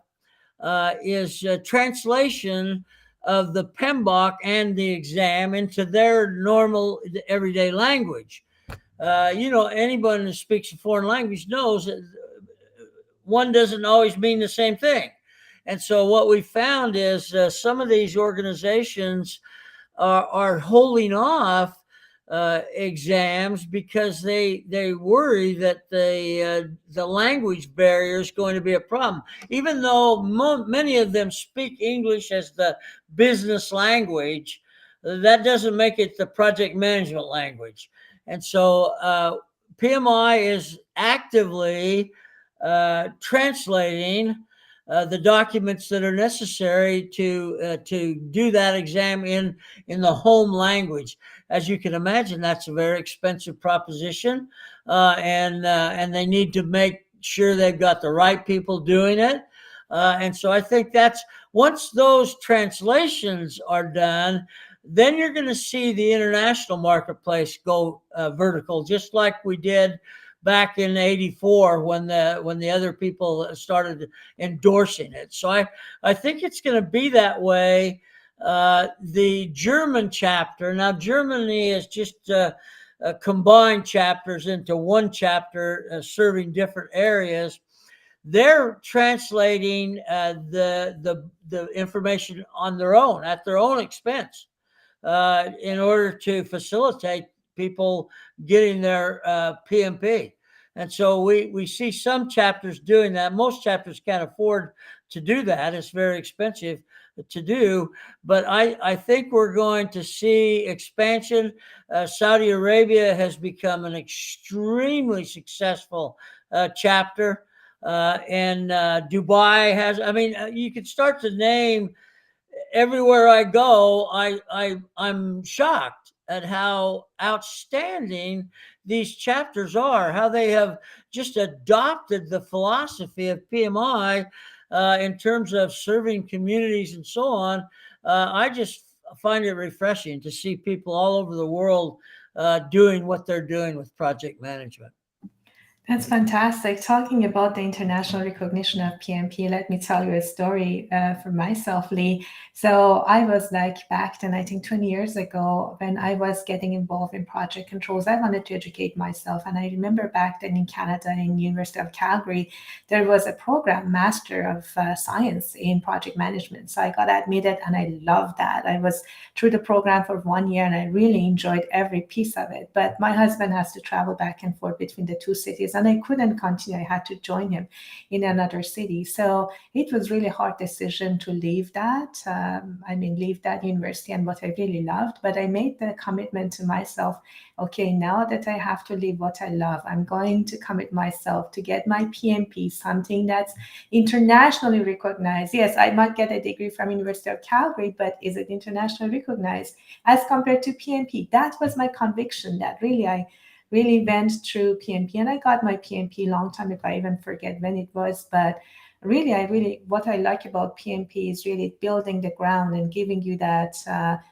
is translation of the PMBOK and the exam into their normal everyday language. Anyone who speaks a foreign language knows that one doesn't always mean the same thing. And so what we found is some of these organizations are holding off exams because they worry that the language barrier is going to be a problem, even though many of them speak English as the business language. That doesn't make it the project management language. And so PMI is actively translating the documents that are necessary to do that exam in the home language. As you can imagine, that's a very expensive proposition, and they need to make sure they've got the right people doing it. And so I think that's once those translations are done, then you're going to see the international marketplace go vertical, just like we did back in '84 when the other people started endorsing it. So I think it's going to be that way. The German chapter, now Germany is just combined chapters into one chapter serving different areas. They're translating the information on their own at their own expense in order to facilitate people getting their PMP. And so we see some chapters doing that. Most chapters can't afford to do that. It's very expensive to do. But I think we're going to see expansion. Saudi Arabia has become an extremely successful chapter. And Dubai has, I mean, you could start to name everywhere I go, I'm shocked at how outstanding these chapters are, how they have just adopted the philosophy of PMI in terms of serving communities and so on. I just find it refreshing to see people all over the world doing what they're doing with project management. That's fantastic. Talking about the international recognition of PMP, let me tell you a story for myself, Lee. So I was like back then, I think 20 years ago, when I was getting involved in project controls, I wanted to educate myself. And I remember back then in Canada, in University of Calgary, there was a program, Master of Science in Project Management. So I got admitted and I loved that. I was through the program for 1 year and I really enjoyed every piece of it. But my husband has to travel back and forth between the two cities, and I couldn't continue. I had to join him in another city. So it was really hard decision to leave that. Leave that university and what I really loved. But I made the commitment to myself, okay, now that I have to leave what I love, I'm going to commit myself to get my PMP, something that's internationally recognized. Yes, I might get a degree from University of Calgary, but is it internationally recognized as compared to PMP? That was my conviction, that I really went through PMP, and I got my PMP long time ago. I even forget when it was, but what I like about PMP is really building the ground and giving you that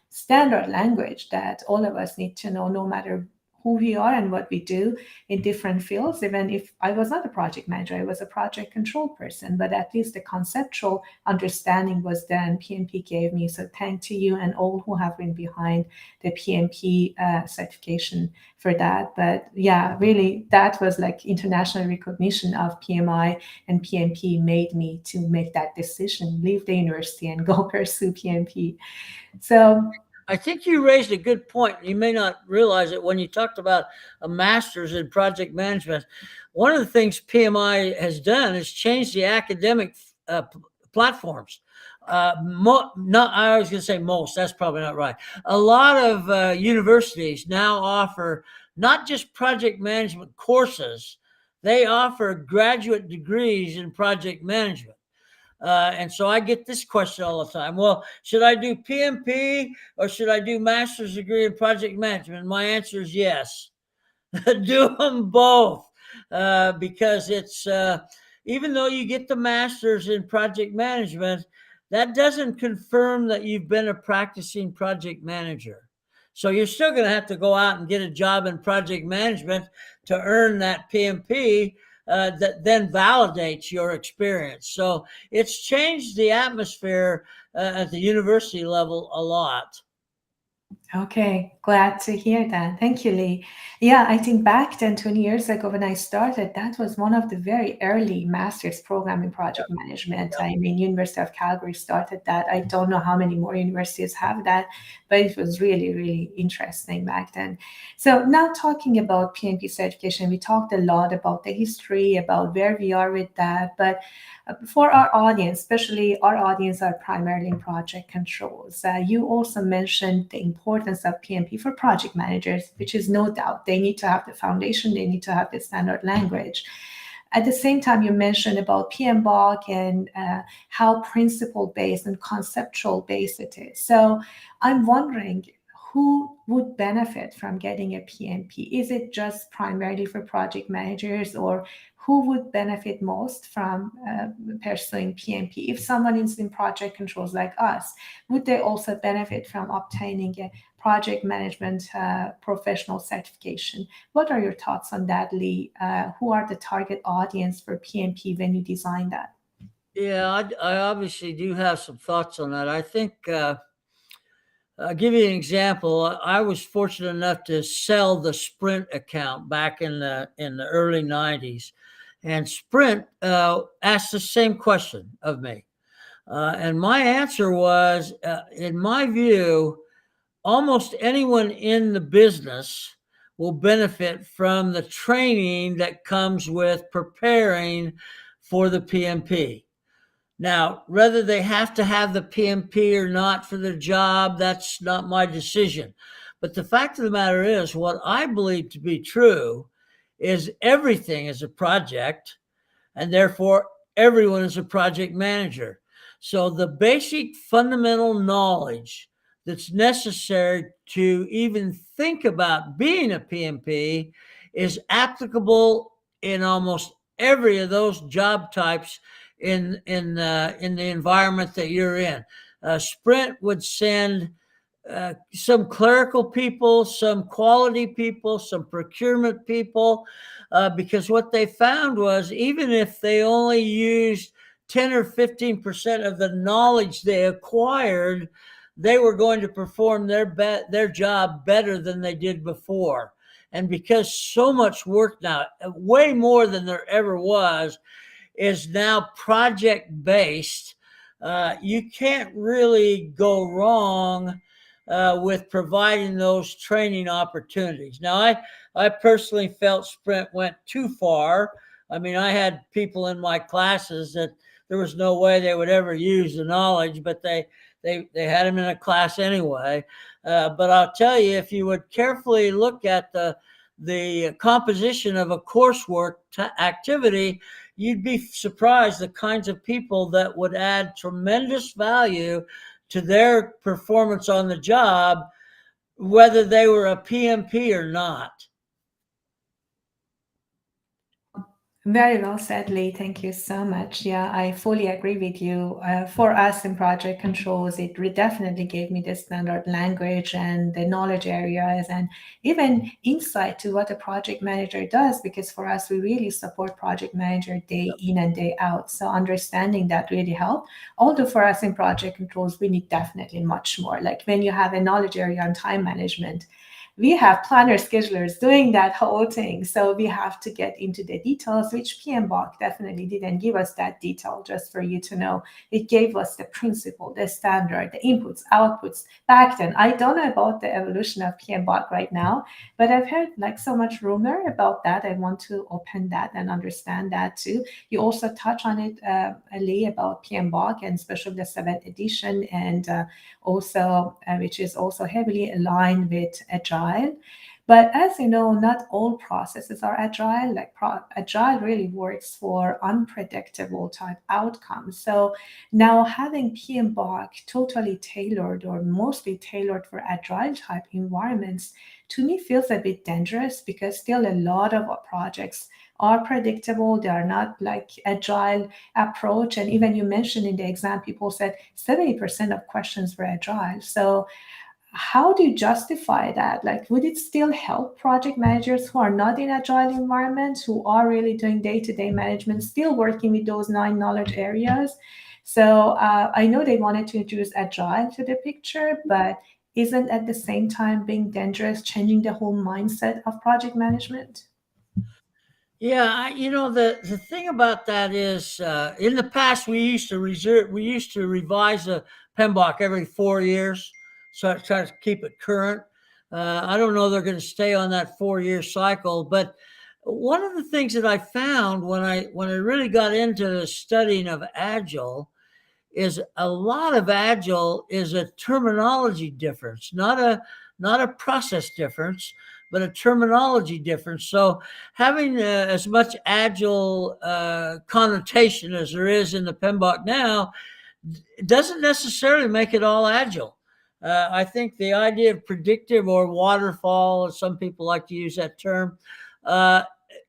standard language that all of us need to know, no matter who we are and what we do in different fields. Even if I was not a project manager, I was a project control person, but at least the conceptual understanding was there, and PMP gave me. So thank to you and all who have been behind the PMP certification for that. But yeah, really, that was like international recognition of PMI, and PMP made me to make that decision, leave the university and go pursue PMP. So I think you raised a good point. You may not realize it when you talked about a master's in project management. One of the things PMI has done is change the academic platforms. Not, I was going to say most, that's probably not right. A lot of universities now offer not just project management courses, they offer graduate degrees in project management. And so I get this question all the time. Well, should I do PMP or should I do master's degree in project management? And my answer is yes. Do them both because it's even though you get the master's in project management, that doesn't confirm that you've been a practicing project manager. So you're still going to have to go out and get a job in project management to earn that PMP that then validates your experience. So it's changed the atmosphere at the university level a lot. okay, glad to hear that. Thank you, Lee. Yeah, I think back then, 20 years ago, when I started, that was one of the very early master's program in project management. I mean, University of Calgary started that. I don't know how many more universities have that, but it was really, really interesting back then. So now talking about PMP certification, we talked a lot about the history, about where we are with that, but for our audience, especially our audience are primarily in project controls. You also mentioned the importance of PMP for project managers, which is no doubt. They need to have the foundation, they need to have the standard language. At the same time, you mentioned about PMBOK and how principle-based and conceptual-based it is. So I'm wondering, who would benefit from getting a PMP? Is it just primarily for project managers, or who would benefit most from pursuing PMP? If someone is in project controls like us, would they also benefit from obtaining a project management professional certification. What are your thoughts on that, Lee? Who are the target audience for PMP when you design that? Yeah, I obviously do have some thoughts on that. I think I'll give you an example. I was fortunate enough to sell the Sprint account back in the early '90s, and Sprint asked the same question of me, and my answer was, in my view, almost anyone in the business will benefit from the training that comes with preparing for the PMP. Now, whether they have to have the PMP or not for their job, that's not my decision. But the fact of the matter is, what I believe to be true is everything is a project, and therefore everyone is a project manager. So the basic fundamental knowledge that's necessary to even think about being a PMP is applicable in almost every of those job types in the environment that you're in. Sprint would send some clerical people, some quality people, some procurement people, because what they found was even if they only used 10 or 15% of the knowledge they acquired, they were going to perform their job better than they did before. And because so much work now, way more than there ever was, is now project based, you can't really go wrong with providing those training opportunities. Now, I personally felt Sprint went too far. I mean, I had people in my classes that there was no way they would ever use the knowledge, but they had them in a class anyway. But I'll tell you, if you would carefully look at the composition of a coursework activity, you'd be surprised the kinds of people that would add tremendous value to their performance on the job, whether they were a PMP or not. Very well said, Lee. Thank you so much. Yeah, I fully agree with you. For us in project controls, it definitely gave me the standard language and the knowledge areas and even insight to what a project manager does, because for us, we really support project manager day in and day out. So understanding that really helped. Although for us in project controls, we need definitely much more. Like when you have a knowledge area on time management, we have planner schedulers doing that whole thing. So we have to get into the details, which PMBOK definitely didn't give us that detail, just for you to know. It gave us the principle, the standard, the inputs, outputs back then. I don't know about the evolution of PMBOK right now, but I've heard like so much rumor about that. I want to open that and understand that too. You also touch on it, Lee, about PMBOK and especially the 7th edition, and also which is also heavily aligned with Agile. But as you know, not all processes are agile. Like agile really works for unpredictable type outcomes. So now having PMBOK totally tailored or mostly tailored for agile type environments, to me feels a bit dangerous, because still a lot of projects are predictable. They are not like agile approach. And even you mentioned in the exam, people said 70% of questions were agile. So how do you justify that? Like, would it still help project managers who are not in agile environments, who are really doing day-to-day management, still working with those 9 knowledge areas? So I know they wanted to introduce agile to the picture, but isn't at the same time being dangerous, changing the whole mindset of project management? Yeah, the thing about that is, in the past we used to revise a PMBOK every 4 years, so try to keep it current. I don't know they're going to stay on that 4 year cycle, but one of the things that I found when I really got into the studying of Agile is a lot of Agile is a terminology difference, not a process difference, but a terminology difference. So having as much Agile connotation as there is in the PMBOK now doesn't necessarily make it all Agile. I think the idea of predictive or waterfall, as some people like to use that term,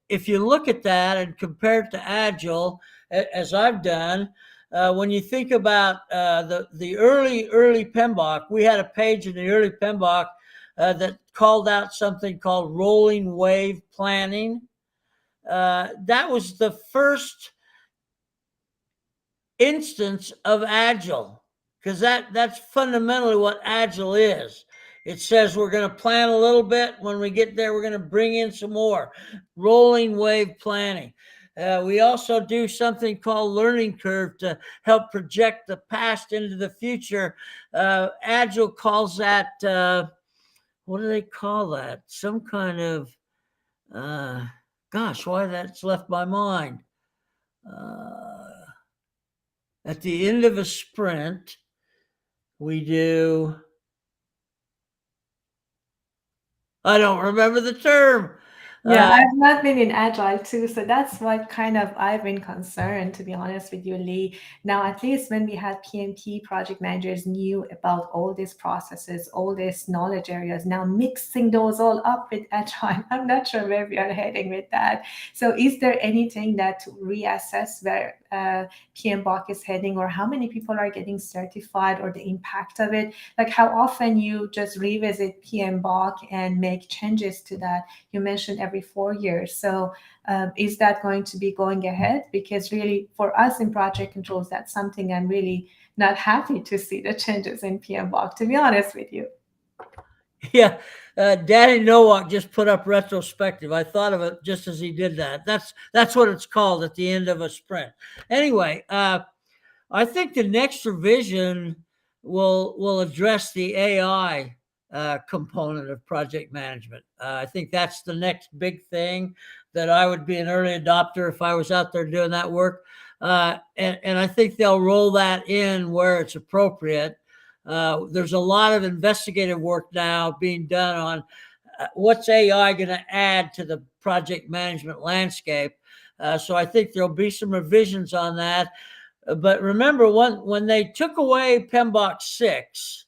if you look at that and compare it to Agile, as I've done, when you think about the early PMBOK, we had a page in the early PMBOK that called out something called rolling wave planning. That was the first instance of Agile, because that's fundamentally what Agile is. It says we're going to plan a little bit. When we get there, we're going to bring in some more. Rolling wave planning. We also do something called learning curve to help project the past into the future. Agile calls that, what do they call that? Some kind of, gosh, why that's left my mind. At the end of a sprint, we do, I don't remember the term. Yeah, I've not been in Agile too, so that's what kind of I've been concerned, to be honest with you, Lee. Now, at least when we had PMP project managers knew about all these processes, all these knowledge areas, now mixing those all up with Agile, I'm not sure where we are heading with that. So is there anything that to reassess where PMBOK is heading, or how many people are getting certified, or the impact of it? Like how often you just revisit PMBOK and make changes to that? You mentioned every 4 years. So is that going to be going ahead? Because really for us in project controls, that's something I'm really not happy to see the changes in PMBOK, to be honest with you. Yeah, Danny Nowak just put up retrospective. I thought of it just as he did that. That's what it's called at the end of a sprint. Anyway, I think the next revision will address the AI component of project management. I think that's the next big thing that I would be an early adopter if I was out there doing that work. And I think they'll roll that in where it's appropriate. There's a lot of investigative work now being done on what's AI going to add to the project management landscape. So I think there'll be some revisions on that. But remember, when they took away PMBOK 6,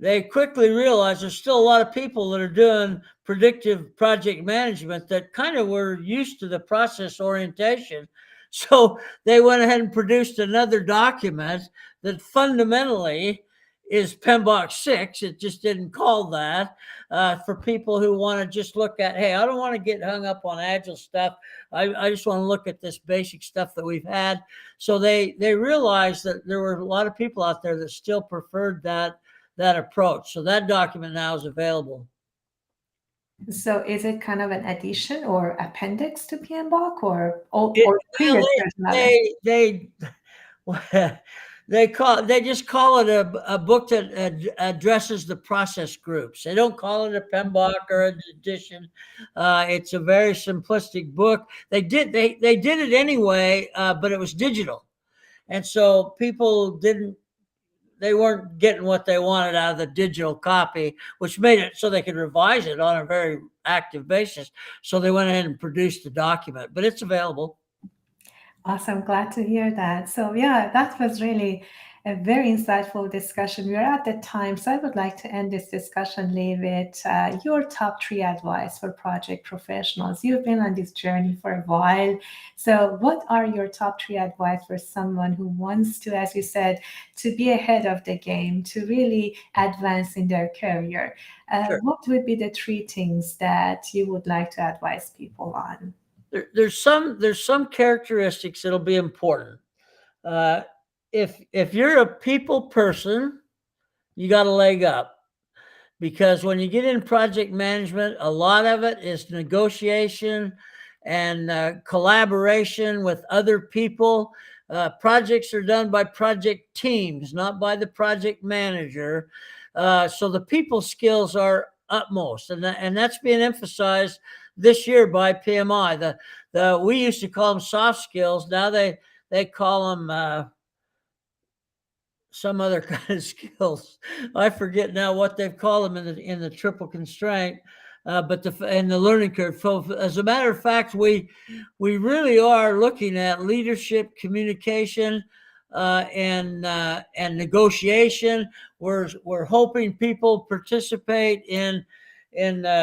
they quickly realized there's still a lot of people that are doing predictive project management that kind of were used to the process orientation. So they went ahead and produced another document that fundamentally is PMBOK 6. It just didn't call that, for people who want to just look at, hey, I don't want to get hung up on Agile stuff. I just want to look at this basic stuff that we've had. So they realized that there were a lot of people out there that still preferred that approach. So that document now is available. So is it kind of an addition or appendix to PMBOK, or Well, previous version of it? they just call it a book that addresses the process groups. They don't call it a PMBOK or an edition. It's a very simplistic book. They did it anyway, but it was digital, and so people they weren't getting what they wanted out of the digital copy, which made it so they could revise it on a very active basis. So they went ahead and produced the document, but it's available. Awesome. Glad to hear that. So, yeah, that was really a very insightful discussion. We are at the time, so I would like to end this discussion, Lee, with your top 3 advice for project professionals. You've been on this journey for a while. So, what are your top 3 advice for someone who wants to, as you said, to be ahead of the game, to really advance in their career? Sure. What would be the 3 things that you would like to advise people on? There's some characteristics that'll be important. If you're a people person, you got a leg up, because when you get in project management, a lot of it is negotiation and collaboration with other people. Projects are done by project teams, not by the project manager. So the people skills are utmost, and that's being emphasized this year by PMI. We used to call them soft skills. Now they call them some other kind of skills. I forget now what they've called them in the triple constraint, but the learning curve. So as a matter of fact, we really are looking at leadership, communication, and negotiation. We're hoping people participate in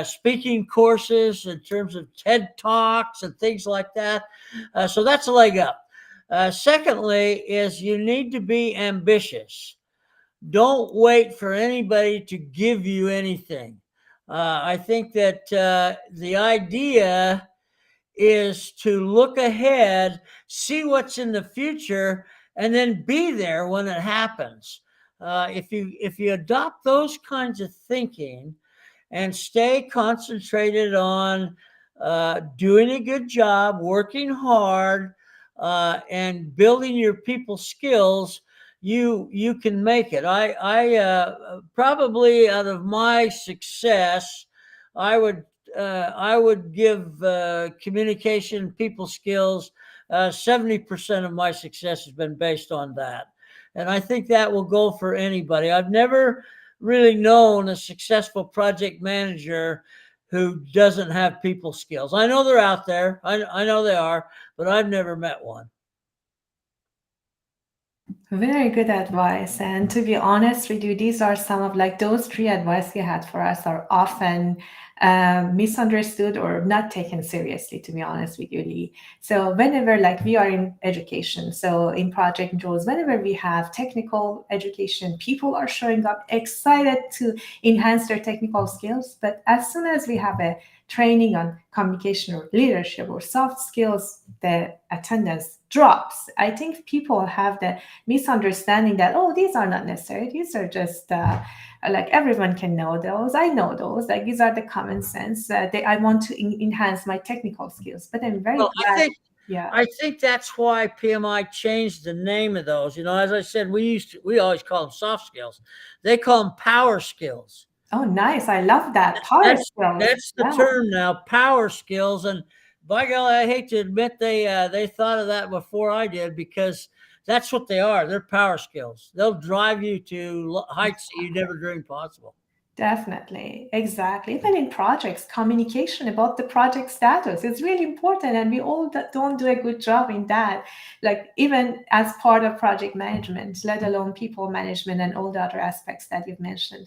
speaking courses in terms of TED Talks and things like that. So that's a leg up. Secondly, is you need to be ambitious. don't wait for anybody to give you anything. I think that the idea is to look ahead, see what's in the future, and then be there when it happens. If you adopt those kinds of thinking and stay concentrated on doing a good job, working hard, and building your people skills, you can make it. I probably out of my success, I would I would give communication, people skills. 70% of my success has been based on that, and I think that will go for anybody. I've never really known a successful project manager who doesn't have people skills. I know they're out there. I know they are, but I've never met one. Very good advice. And to be honest with you, these are some of like those three advice you had for us are often misunderstood or not taken seriously, to be honest with you, Lee. So whenever like we are in education, so in project roles, whenever we have technical education, people are showing up excited to enhance their technical skills. But as soon as we have a training on communication or leadership or soft skills, the attendance drops. I think people have the misunderstanding that, oh, these are not necessary, these are just like everyone can know those, I know those, like these are the common sense, I want to enhance my technical skills. But I'm very Well, glad. Yeah. I think that's why PMI changed the name of those. As I said, we always call them soft skills. They call them power skills. Oh, nice, I love that, power That's skills. that's the Yeah. term now, power skills. And by golly, I hate to admit they thought of that before I did, because that's what they are. They're power skills. They'll drive you to heights that you never dreamed possible. Definitely, exactly. Even in projects, communication about the project status is really important, and we all don't do a good job in that. Like even as part of project management, let alone people management and all the other aspects that you've mentioned.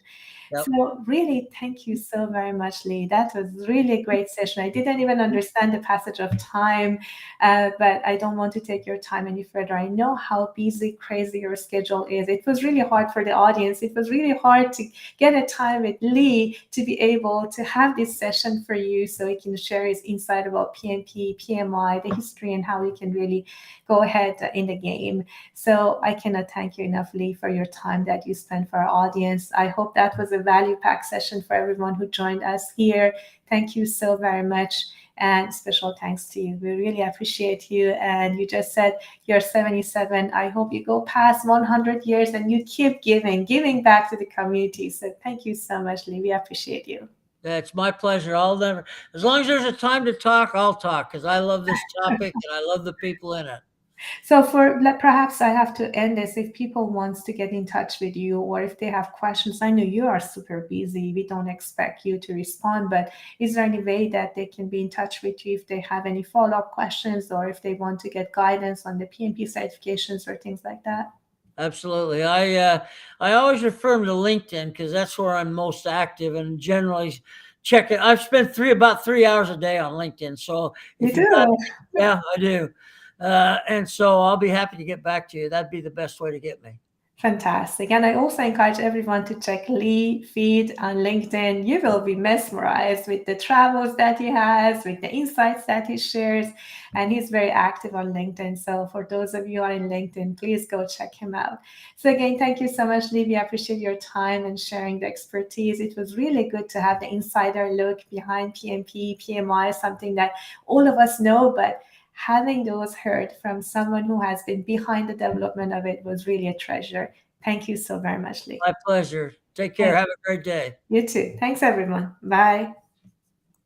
Yep. So really, thank you so very much, Lee. That was really a great session. I didn't even understand the passage of time, but I don't want to take your time any further. I know how busy, crazy your schedule is. It was really hard for the audience. It was really hard to get a time with Lee to be able to have this session for you so he can share his insight about PMP, PMI, the history, and how we can really go ahead in the game. So I cannot thank you enough, Lee, for your time that you spent for our audience. I hope that was a value-packed session for everyone who joined us here. Thank you so very much. And special thanks to you. We really appreciate you. And you just said you're 77. I hope you go past 100 years and you keep giving back to the community. So thank you so much, Lee. We appreciate you. It's my pleasure. I'll never, as long as there's a time to talk, I'll talk, because I love this topic and I love the people in it. So for perhaps I have to end this. If people wants to get in touch with you or if they have questions, I know you are super busy. We don't expect you to respond, but is there any way that they can be in touch with you if they have any follow-up questions or if they want to get guidance on the PMP certifications or things like that? Absolutely. I always refer them to LinkedIn because that's where I'm most active, and generally check it. I've spent about 3 hours a day on LinkedIn. So You if you've got, do. yeah, I do. And so I'll be happy to get back to you. That'd be the best way to get me. Fantastic. And I also encourage everyone to check Lee feed on LinkedIn. You will be mesmerized with the travels that he has, with the insights that he shares. And he's very active on LinkedIn. So for those of you who are in LinkedIn, please go check him out. So again, thank you so much, Lee. We appreciate your time and sharing the expertise. It was really good to have the insider look behind PMP, PMI, something that all of us know, but having those heard from someone who has been behind the development of it was really a treasure. Thank you so very much, Lee. My pleasure. Take care. Thank Have a great day. you too. Thanks, everyone. Bye.